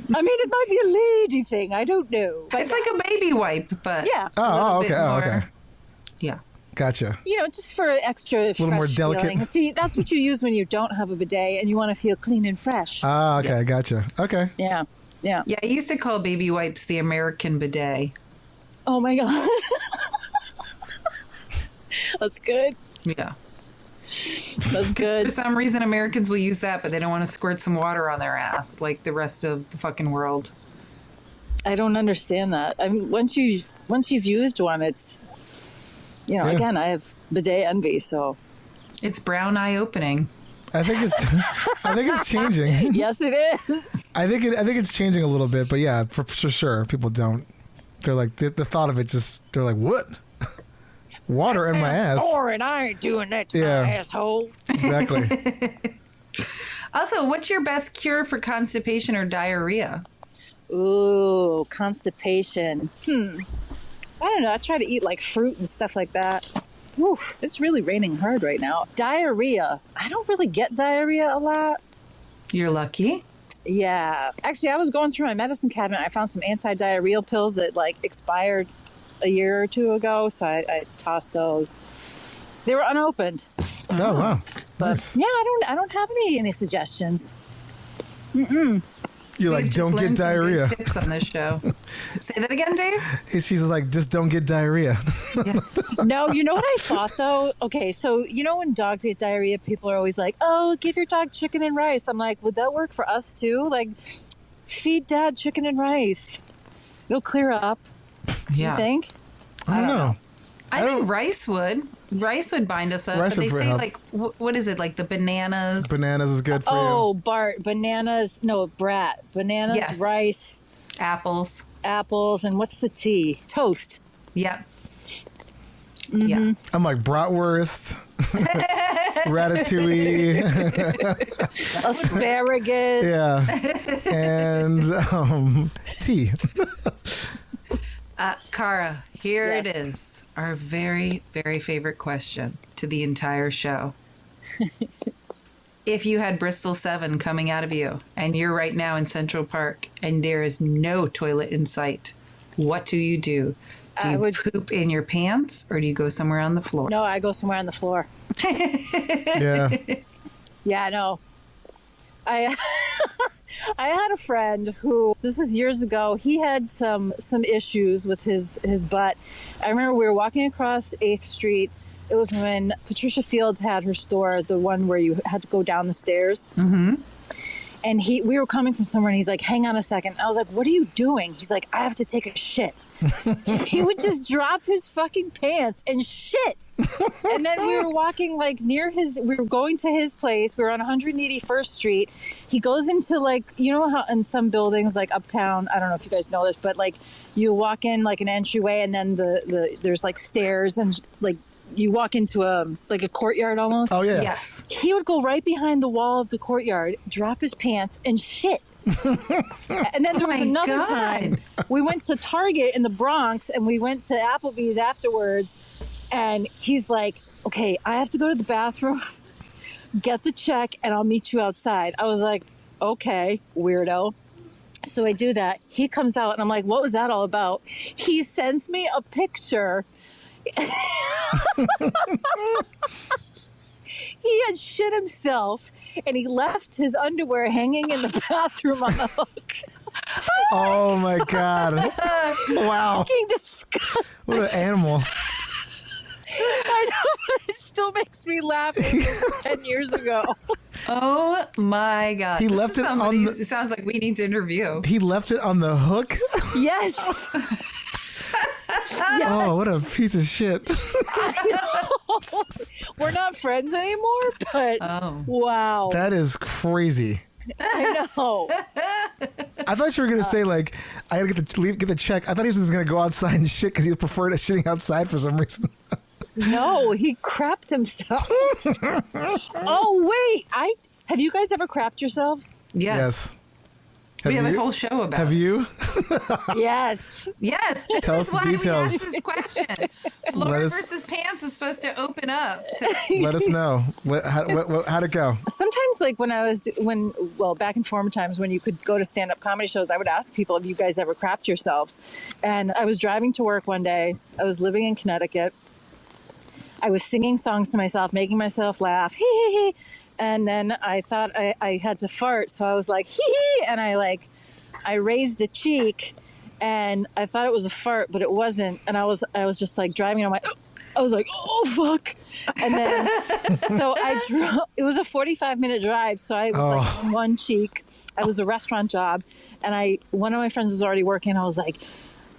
it might be a lady thing. I don't know. But It's like a baby wipe, but yeah, okay. Yeah. Gotcha. just for extra fresh more delicate. feeling. See, that's what you use when you don't have a bidet and you want to feel clean and fresh. Ah, okay, gotcha. Okay. Yeah. Yeah, I used to call baby wipes the American bidet. Oh my God. That's good. Yeah. That's For good. some reason, Americans will use that, but they don't want to squirt some water on their ass like the rest of the fucking world. I don't understand that. I mean, once you've used one, it's Yeah. again, I have bidet envy, so It's brown eye opening. I think it's changing. yes, it is. I think it's changing a little bit, but yeah, for sure, people don't. They're like the thought of it they're like, what? Water in my ass. And I ain't doing that to Yeah. my asshole. Exactly. Also, what's your best cure for constipation or diarrhea? Ooh, constipation. I don't know. I try to eat like fruit and stuff like that. Whew, it's really raining hard right now. Diarrhea. I don't really get diarrhea a lot. You're lucky. Yeah. Actually, I was going through my medicine cabinet. I found some anti-diarrheal pills that expired a year or two ago, so I tossed those. They were unopened. Oh wow. But Nice. yeah, I don't have any suggestions. You're like, We've just don't get learned some good diarrhea. Tips on this show. Say that again, Dave. She's like, just don't get diarrhea. No, you know what I thought though? Okay, so when dogs get diarrhea, people are always like, "Oh, give your dog chicken and rice." I'm like, would that work for us too? Like, feed Dad chicken and rice. It'll clear up. Yeah. You think? I don't know. I think rice would. Rice would bind us up. Rice but they would say, help. what is it? Like the bananas. Bananas is good for Oh, Bart, bananas. No, Brat. Bananas, Yes. rice, Apples. apples, and what's the tea? Toast. Yep. Yeah. I'm like bratwurst, ratatouille, Asparagus. yeah, and tea. Cara, here Yes. it is. Our very, very favorite question to the entire show. If you had Bristol 7 coming out of you and you're right now in Central Park and there is no toilet in sight, what do you do? Do I you would- poop in your pants or do you go somewhere on the floor? No, I go somewhere on the floor. Yeah, Yeah, no. I I had a friend who, this was years ago, he had some issues with his butt. I remember we were walking across 8th Street. It was when Patricia Fields had her store, the one where you had to go down the stairs. Mm-hmm. And we were coming from somewhere, and he's like, hang on a second. I was like, what are you doing? He's like, I have to take a shit. He would just drop his fucking pants and shit. And then we were walking like we were going to his place. We were on 181st Street. He goes into like, you know how in some buildings like uptown, I don't know if you guys know this, but like you walk in like an entryway and then there's like stairs and like you walk into a courtyard almost. oh yeah. Yes. He would go right behind the wall of the courtyard, drop his pants and shit. And then there was my another God. time we went to Target in the Bronx and we went to Applebee's afterwards, and he's like, okay, I have to go to the bathroom, get the check, and I'll meet you outside. I was like, okay, weirdo. So I do that. He comes out and I'm like, what was that all about? He sends me a picture. He had shit himself and he left his underwear hanging in the bathroom on the hook. Oh my god! Wow, Fucking disgusting. what an animal! I know, but it still makes me laugh. It was 10 years ago. Oh my God. He This left is it on somebody the- It sounds like we need to interview. He left it on the hook. Yes. Oh, what a piece of shit! We're not friends anymore, but wow. That is crazy. I know. I thought you were gonna say like I gotta get the check. I thought he was just gonna go outside and shit because he preferred shitting outside for some reason. No, he crapped himself. Oh, wait. Have you guys ever crapped yourselves? Yes. Have We have you? a whole show about Have it. you? Yes. Yes. This Tell is us the why details. we asked this question. Floor Let us- versus pants is supposed to open up. To, Let us know. How'd it go? Sometimes, like back in former times when you could go to stand-up comedy shows, I would ask people, have you guys ever crapped yourselves? And I was driving to work one day. I was living in Connecticut. I was singing songs to myself, making myself laugh. Hee hee hee. And then I thought I had to fart, so I was like, hee hee. And I raised a cheek, and I thought it was a fart, but it wasn't. And I was just like driving on I was like, oh fuck. And then so I drove. It was a 45-minute drive, so I was like on one cheek. I was a restaurant job, and one of my friends was already working. I was like,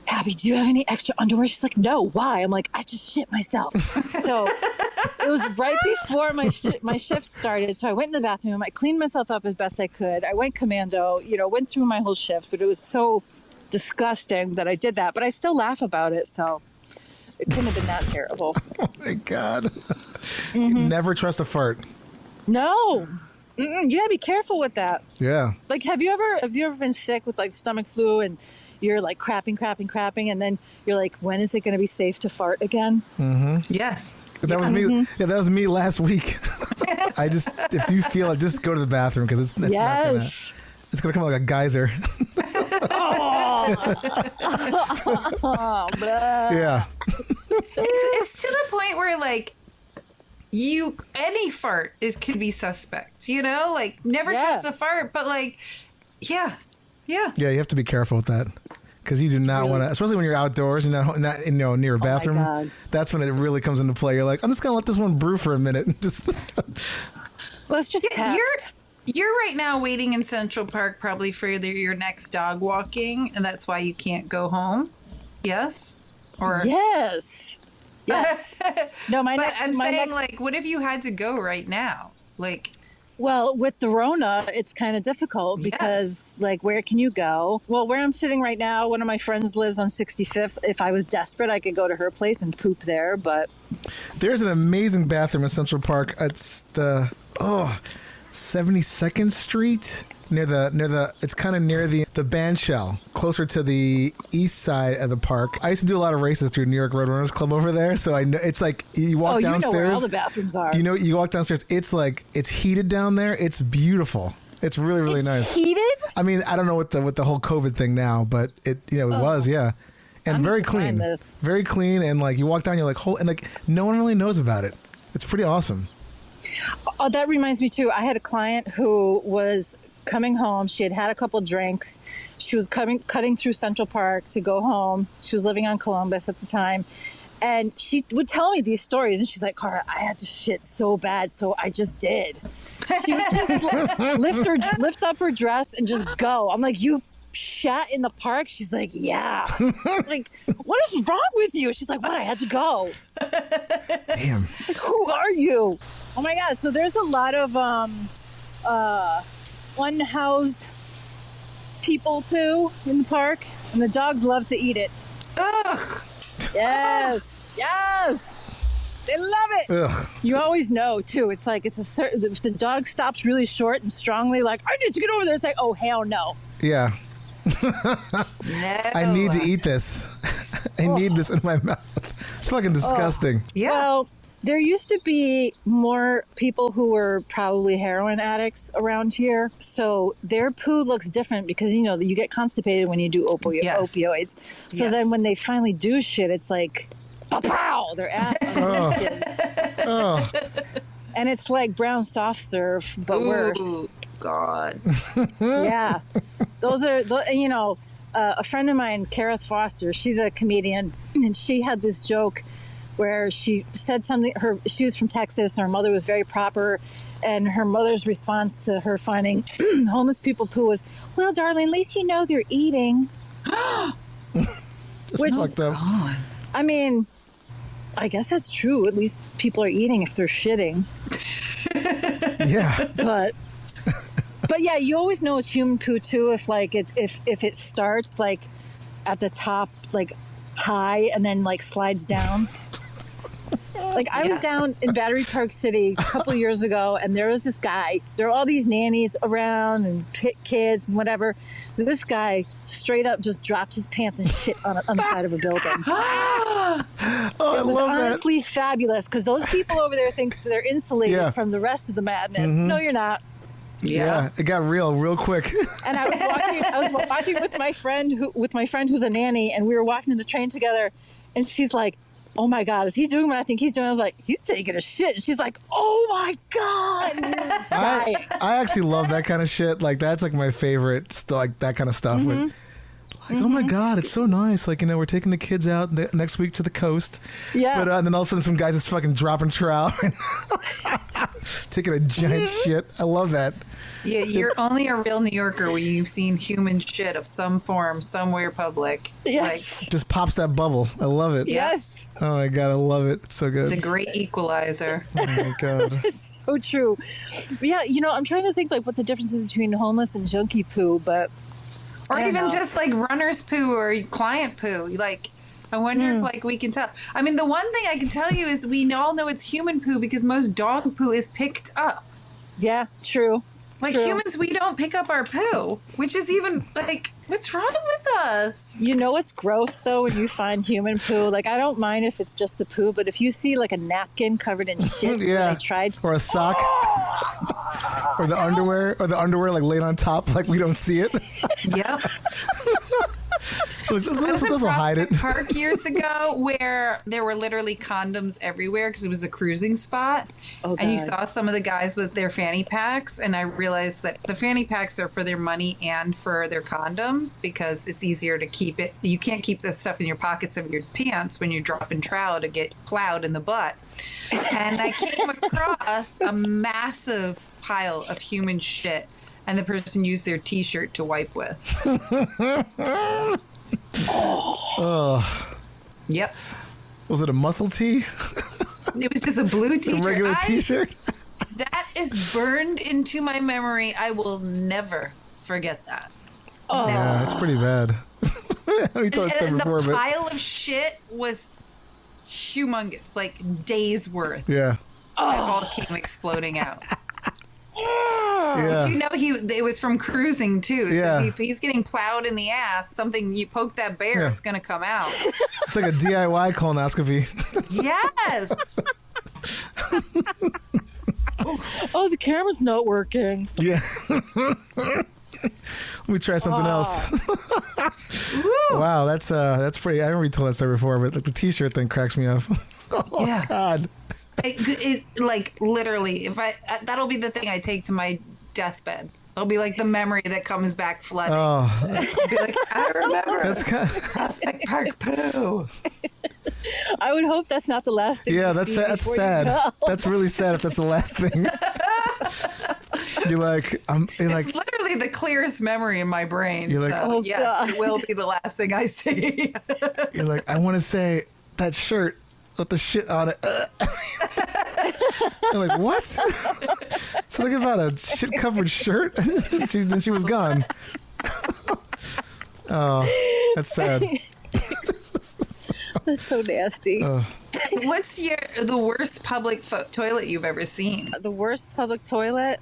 Abby, do you have any extra underwear? She's like, no, why? I'm like, I just shit myself. So it was right before my shift started. So I went in the bathroom. I cleaned myself up as best I could. I went commando, went through my whole shift, but it was so disgusting that I did that. But I still laugh about it. So it couldn't have been that terrible. Oh my god! Never trust a fart. No. Mm-mm, you gotta be careful with that. Yeah. Like, have you ever been sick with like stomach flu and you're like crapping, and then you're like, when is it going to be safe to fart again? yes. That was me. Yeah, that was me last week. If you feel it, just go to the bathroom because it's Yes. it's gonna come out like a geyser. Oh, blah. Yeah. It's to the point where like any fart could be suspect, like never Yeah. trust a fart, but like yeah. Yeah, you have to be careful with that because you do not want to, especially when you're outdoors, you're not near a bathroom. God. That's when it really comes into play. You're like, I'm just gonna let this one brew for a minute. Just Let's just test. You're right now waiting in Central Park probably for your next dog Walking, and that's why you can't go home. Yes? Or Yes. Yes. No, but I'm saying, like, what if you had to go right now? Like, Well, with the Rona, it's kind of difficult because, like, where can you go? Well, where I'm sitting right now, one of my friends lives on 65th. If I was desperate, I could go to her place and poop there, but... There's an amazing bathroom in Central Park. It's the 72nd Street near the. It's kind of near the band shell, closer to the east side of the park. I used to do a lot of races through New York Roadrunners Club over there, so I know it's like you walk downstairs. You know where all the bathrooms are. You know, you walk downstairs. It's like it's heated down there. It's beautiful. It's really really nice. Heated? I mean, I don't know with the whole COVID thing now, but it was and very clean, very clean, and like you walk down, you're like and like no one really knows about it. It's pretty awesome. Oh, that reminds me too. I had a client who was coming home. She had a couple drinks. She was cutting through Central Park to go home. She was living on Columbus at the time. And she would tell me these stories. And she's like, Cara, I had to shit so bad, so I just did. She would just lift up her dress and just go. I'm like, you shat in the park? She's like, yeah. I was like, what is wrong with you? She's like, what? I had to go. Damn. Like, who are you? Oh my God. So there's a lot of unhoused people poo in the park, and the dogs love to eat it. Ugh. Yes. They love it. Ugh. You always know too. It's like if the dog stops really short and strongly, like, I need to get over there. It's like, oh hell no. Yeah. No. I need to eat this. I need this in my mouth. It's fucking disgusting. Yeah. Well, there used to be more people who were probably heroin addicts around here. So their poo looks different because, you get constipated when you do opioids. So then when they finally do shit, it's like, pow, their ass is. And it's like brown soft serve, but worse. God. Yeah. Those are, a friend of mine, Cara Foster, she's a comedian, and she had this joke where she said something, she was from Texas, and her mother was very proper, and her mother's response to her finding homeless people poo was, well, darling, at least you know they're eating. Which, fucked up. I mean, I guess that's true. At least people are eating if they're shitting. Yeah. But yeah, you always know it's human poo too if it starts like at the top, like high, and then like slides down. Like I was down in Battery Park City a couple years ago, and there was this guy. There were all these nannies around and kids and whatever. This guy straight up just dropped his pants and shit on the side of a building. It was honestly fabulous because those people over there think they're insulated from the rest of the madness. Mm-hmm. No, you're not. Yeah, it got real quick. And I was walking with my friend who's a nanny, and we were walking in the train together, and she's like, oh my God, is he doing what I think he's doing? I was like, he's taking a shit. And she's like, oh my God. I actually love that kind of shit. Like, that's like my favorite, like that kind of stuff. Mm-hmm. Oh my God, it's so nice. Like, we're taking the kids out next week to the coast. Yeah. But and then all of a sudden some guys just fucking dropping trout and taking a giant shit. I love that. Yeah, you're only a real New Yorker when you've seen human shit of some form somewhere public. Yes. Just pops that bubble. I love it. Yes. Oh my God, I love it. It's so good. It's a great equalizer. Oh my God. It's so true. But yeah, I'm trying to think like what the difference is between homeless and junkie poo, but or even just like runner's poo or client poo. Like, I wonder if like we can tell. I mean, the one thing I can tell you is we all know it's human poo because most dog poo is picked up. Yeah, true. Like humans, we don't pick up our poo, which is even like, what's wrong with us? You know what's gross though when you find human poo? Like, I don't mind if it's just the poo, but if you see like a napkin covered in shit, I tried, or a sock, or the underwear like laid on top, like we don't see it. Yep. Look, I was in will hide it. Park years ago where there were literally condoms everywhere because it was a cruising spot. Oh, and you saw some of the guys with their fanny packs, and I realized that the fanny packs are for their money and for their condoms because it's easier to keep it. You can't keep this stuff in your pockets of your pants when you're dropping trout to get plowed in the butt. And I came across a massive pile of human shit, and the person used their t-shirt to wipe with. Yep. Was it a muscle tee? It was just a blue t-shirt. A regular t-shirt? That is burned into my memory. I will never forget that. Oh. Yeah, that's pretty bad. We told that And before, the but pile of shit was humongous, like days worth. yeah. It all came exploding out. Yeah. You know, it was from cruising too. So Yeah. if he's getting plowed in the ass, something you poke that bear, Yeah. it's going to come out. It's like a DIY colonoscopy. Yes. Oh, the camera's not working. Yeah. Let me try something else. Woo. Wow, that's pretty. I haven't told that story before, but like the T-shirt thing cracks me up. Oh Yeah. God. It like literally, if that'll be the thing I take to my deathbed. It'll be like the memory that comes back flooding. Oh, I'll be like, I remember that's kind. Prospect Park poo. I would hope that's not the last thing. Yeah, you that's see that's before you sad. go. That's really sad if that's the last thing. You're like, you're like, It's literally the clearest memory in my brain. You're like, so oh, yes, God. it will be the last thing I see. you're like, I want to say that shirt with the shit on it. You're like, what? Something about a shit covered shirt? Then she was gone. Oh, that's sad. That's so nasty. What's the worst public toilet you've ever seen? The worst public toilet?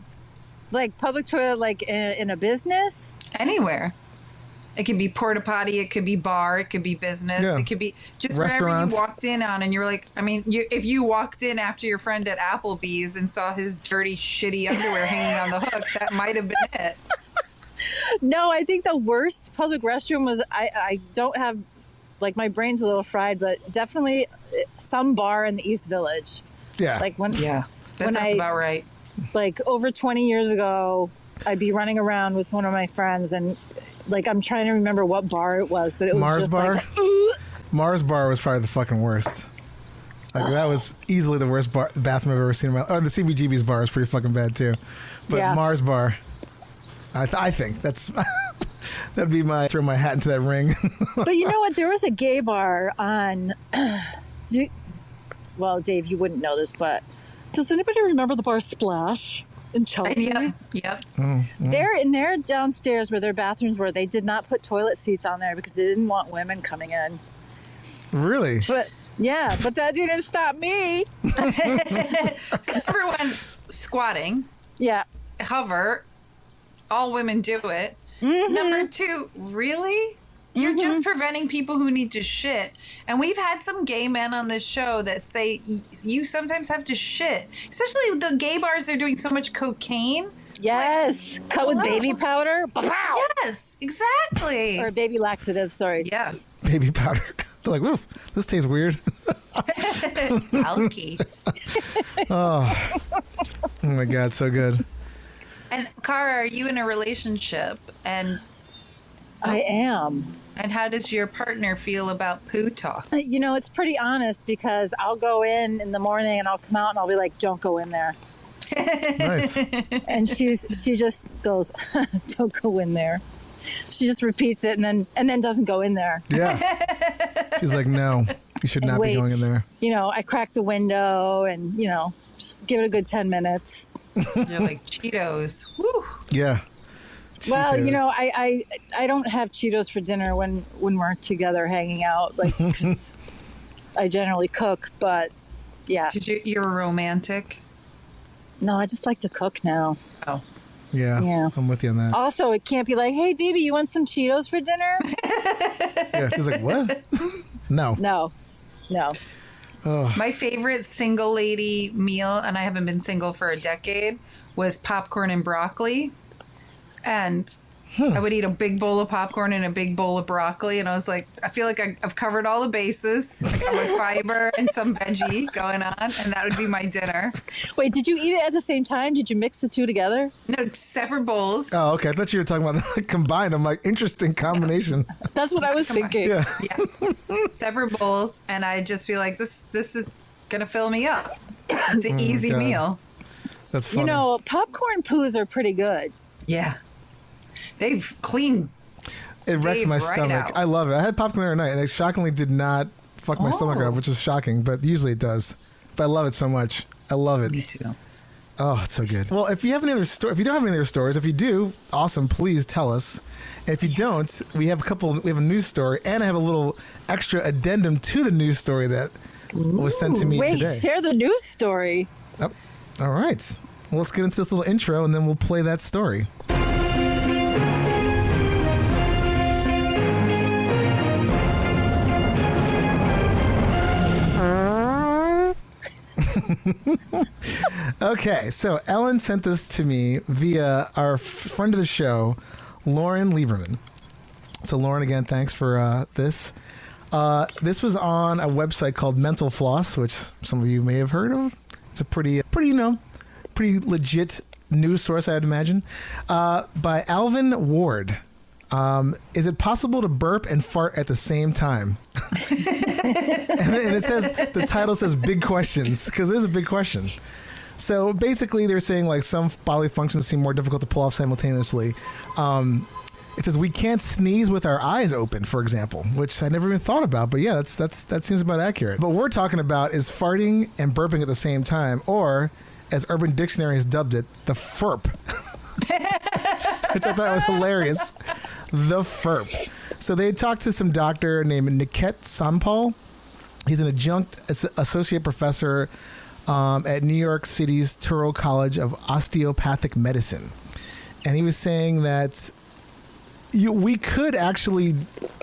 Like public toilet like in a business? Anywhere. It could be porta potty, it could be bar, it could be business, Yeah. it could be just wherever Restaurants. you walked in on and you're like, I mean, if you walked in after your friend at Applebee's and saw his dirty, shitty underwear hanging on the hook, that might have been it. No, I think the worst public restroom was I don't have, like, my brain's a little fried, but definitely some bar in the East Village. Yeah. Like when That When sounds about right. like over 20 years ago, I'd be running around with one of my friends and like I'm trying to remember what bar it was, but it was Mars just Bar? like Mars Bar was probably the fucking worst. Like that was easily the worst bathroom I've ever seen in my life. Oh, the CBGB's bar is pretty fucking bad too. But Yeah. Mars Bar, I think that's that'd be throw my hat into that ring. But you know what? There was a gay bar on. Well, Dave, you wouldn't know this, but does anybody remember the bar Splash in Chelsea? Yep. They're in there downstairs where their bathrooms were. They did not put toilet seats on there because they didn't want women coming in. Really? But yeah, but that didn't stop me. Everyone squatting, Yeah. hover, all women do it. Mm-hmm. Number two, really? You're just preventing people who need to shit. And we've had some gay men on this show that say you sometimes have to shit. Especially the gay bars, they're doing so much cocaine. Yes. Cut with baby powder. Ba-pow! Yes, exactly. Or baby laxative, sorry. Yeah. Baby powder. They're like, woof, this tastes weird. Alky. Oh my God, so good. And Cara, are you in a relationship? And I am. how does your partner feel about poo talk? You know, it's pretty honest because I'll go in the morning and I'll come out and I'll be like, don't go in there. Nice. And she just goes, don't go in there. She just repeats it and then doesn't go in there. Yeah. She's like, no, you should not be Waits. going in there. You know, I crack the window and, you know, just give it a good 10 minutes. You're like Cheetos. Woo. Yeah. Well, you Cheetos. know, I don't have Cheetos for dinner when we're together hanging out, like 'cause I generally cook, but yeah. 'Cause you're a romantic. No, I just like to cook now. Oh. Yeah, I'm with you on that. Also, it can't be like, hey, baby, you want some Cheetos for dinner? Yeah, she's like, what? No. No. My favorite single lady meal, and I haven't been single for a decade, was popcorn and broccoli. And I would eat a big bowl of popcorn and a big bowl of broccoli. And I was like, I feel like I've covered all the bases. I got my fiber and some veggie going on. And that would be my dinner. Wait, did you eat it at the same time? Did you mix the two together? No, separate bowls. Oh, okay. I thought you were talking about combined. I'm like, interesting combination. That's what I was thinking. Yeah. Yeah. Separate bowls. And I just feel like this is going to fill me up. It's an easy God. meal. That's funny. You know, popcorn poos are pretty good. Yeah. They've cleaned. it wrecks Dave my right stomach. out. I love it. I had popcorn the other night, and it shockingly did not fuck my stomach Oh. up, which is shocking, but usually it does. But I love it so much. I love it. Me too. Oh, it's so good. Well, if you have any other if you don't have any other stories, if you do, awesome, please tell us. And if you don't, we have a news story, and I have a little extra addendum to the news story that was sent to me today. Wait, share the news story. Oh, all right. Well, let's get into this little intro, and then we'll play that story. Okay, so Ellen sent this to me via our friend of the show, Lauren Lieberman. So Lauren, again, thanks for this. This was on a website called Mental Floss, which some of you may have heard of. It's a pretty legit news source, I'd imagine. By Alvin Ward. Is it possible to burp and fart at the same time? and it says, the title says big questions, because it is a big question. So basically they're saying like some bodily functions seem more difficult to pull off simultaneously. It says we can't sneeze with our eyes open, for example, which I never even thought about. But yeah, that seems about accurate. But what we're talking about is farting and burping at the same time, or as Urban Dictionary has dubbed it, the FERP. Which I thought was hilarious. The FERP. So they talked to some doctor named Niket Sampal. He's an adjunct associate professor at New York City's Touro College of Osteopathic Medicine. And he was saying that we could actually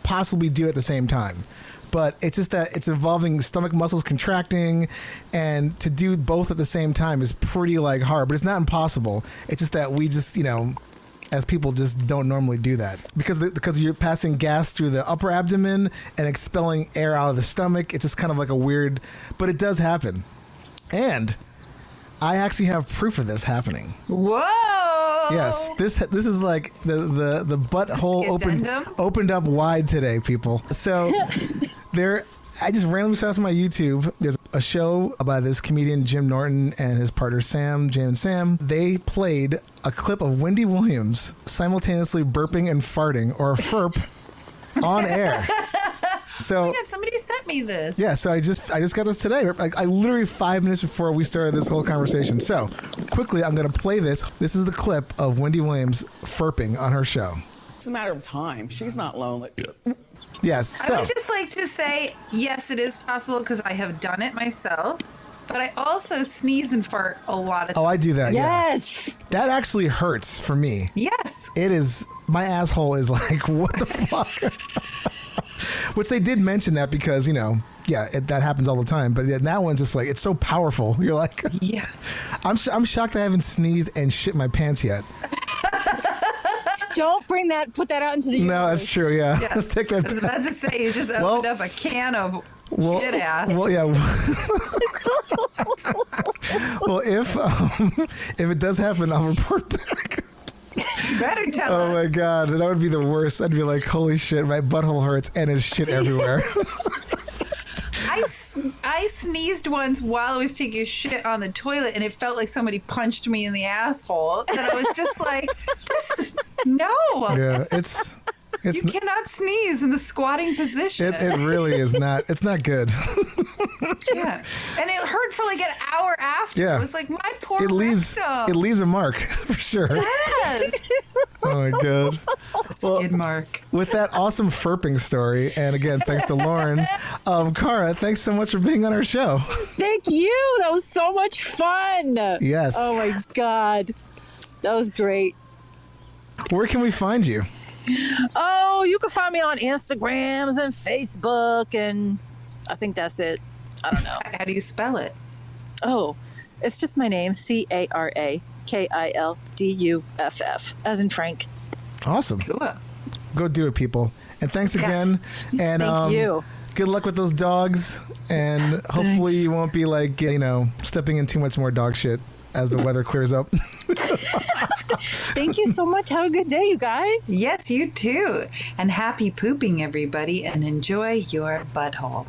possibly do it at the same time. But it's just that it's involving stomach muscles contracting, and to do both at the same time is pretty hard, but it's not impossible. It's just that we just, as people just don't normally do that because you're passing gas through the upper abdomen and expelling air out of the stomach. It's just kind of like a weird, but it does happen. And I actually have proof of this happening. Whoa! Yes, this is like the butthole opened up wide today, people. So I just randomly saw this on my YouTube. There's a show by this comedian Jim Norton and his partner Sam. They played a clip of Wendy Williams simultaneously burping and farting, or a FERP, on air. So, oh my God, somebody sent me this. Yeah, so I just got this today. I literally 5 minutes before we started this whole conversation. So quickly, I'm going to play this. This is the clip of Wendy Williams FERPing on her show. It's a matter of time. She's not lonely. Yes. So I would just like to say, yes, it is possible because I have done it myself. But I also sneeze and fart a lot of times. Oh, I do that. Yes. Yeah. That actually hurts for me. Yes. It is. My asshole is like, what the fuck? Which they did mention that because, that happens all the time. But that one's just like, it's so powerful. You're like, yeah. I'm shocked I haven't sneezed and shit my pants yet. Don't put that out into the universe. No, that's true. Yeah. Yeah. Let's take that. I was about to say, you just opened up a can of shit ass. Well, yeah. Well, if it does happen, I'll report back. You better tell us. Oh my God, that would be the worst. I'd be like, holy shit, my butthole hurts and there's shit everywhere. I sneezed once while I was taking a shit on the toilet, and it felt like somebody punched me in the asshole. And I was just like, no. Yeah, you cannot sneeze in the squatting position. It really is not. It's not good. Yeah, and it hurt for like an hour after. Yeah. It was like, my poor It leaves a mark for sure. Yes. Oh my God. Skid mark. With that awesome FERPing story, and again, thanks to Lauren, Cara, thanks so much for being on our show. Thank you. That was so much fun. Yes. Oh my God. That was great. Where can we find you? Oh, you can find me on Instagrams and Facebook, and I think that's it. I don't know. How do you spell it? Oh, it's just my name, CaraKilduff, as in Frank. Awesome. Cool. Go do it, people. And thanks again. And Thank you. Good luck with those dogs, and hopefully you won't be like, stepping in too much more dog shit as the weather clears up. Thank you so much. Have a good day, you guys. Yes, you too. And happy pooping, everybody, and enjoy your butthole.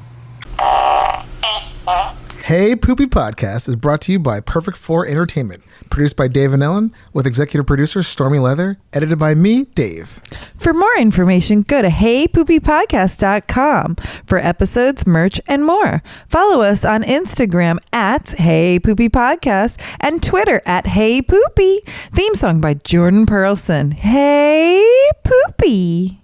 Hey Poopy Podcast is brought to you by Perfect 4 Entertainment. Produced by Dave and Ellen, with executive producer Stormy Leather. Edited by me, Dave. For more information, go to heypoopypodcast.com for episodes, merch, and more. Follow us on Instagram at heypoopypodcast and Twitter at heypoopy. Theme song by Jordan Perlson. Hey Poopy.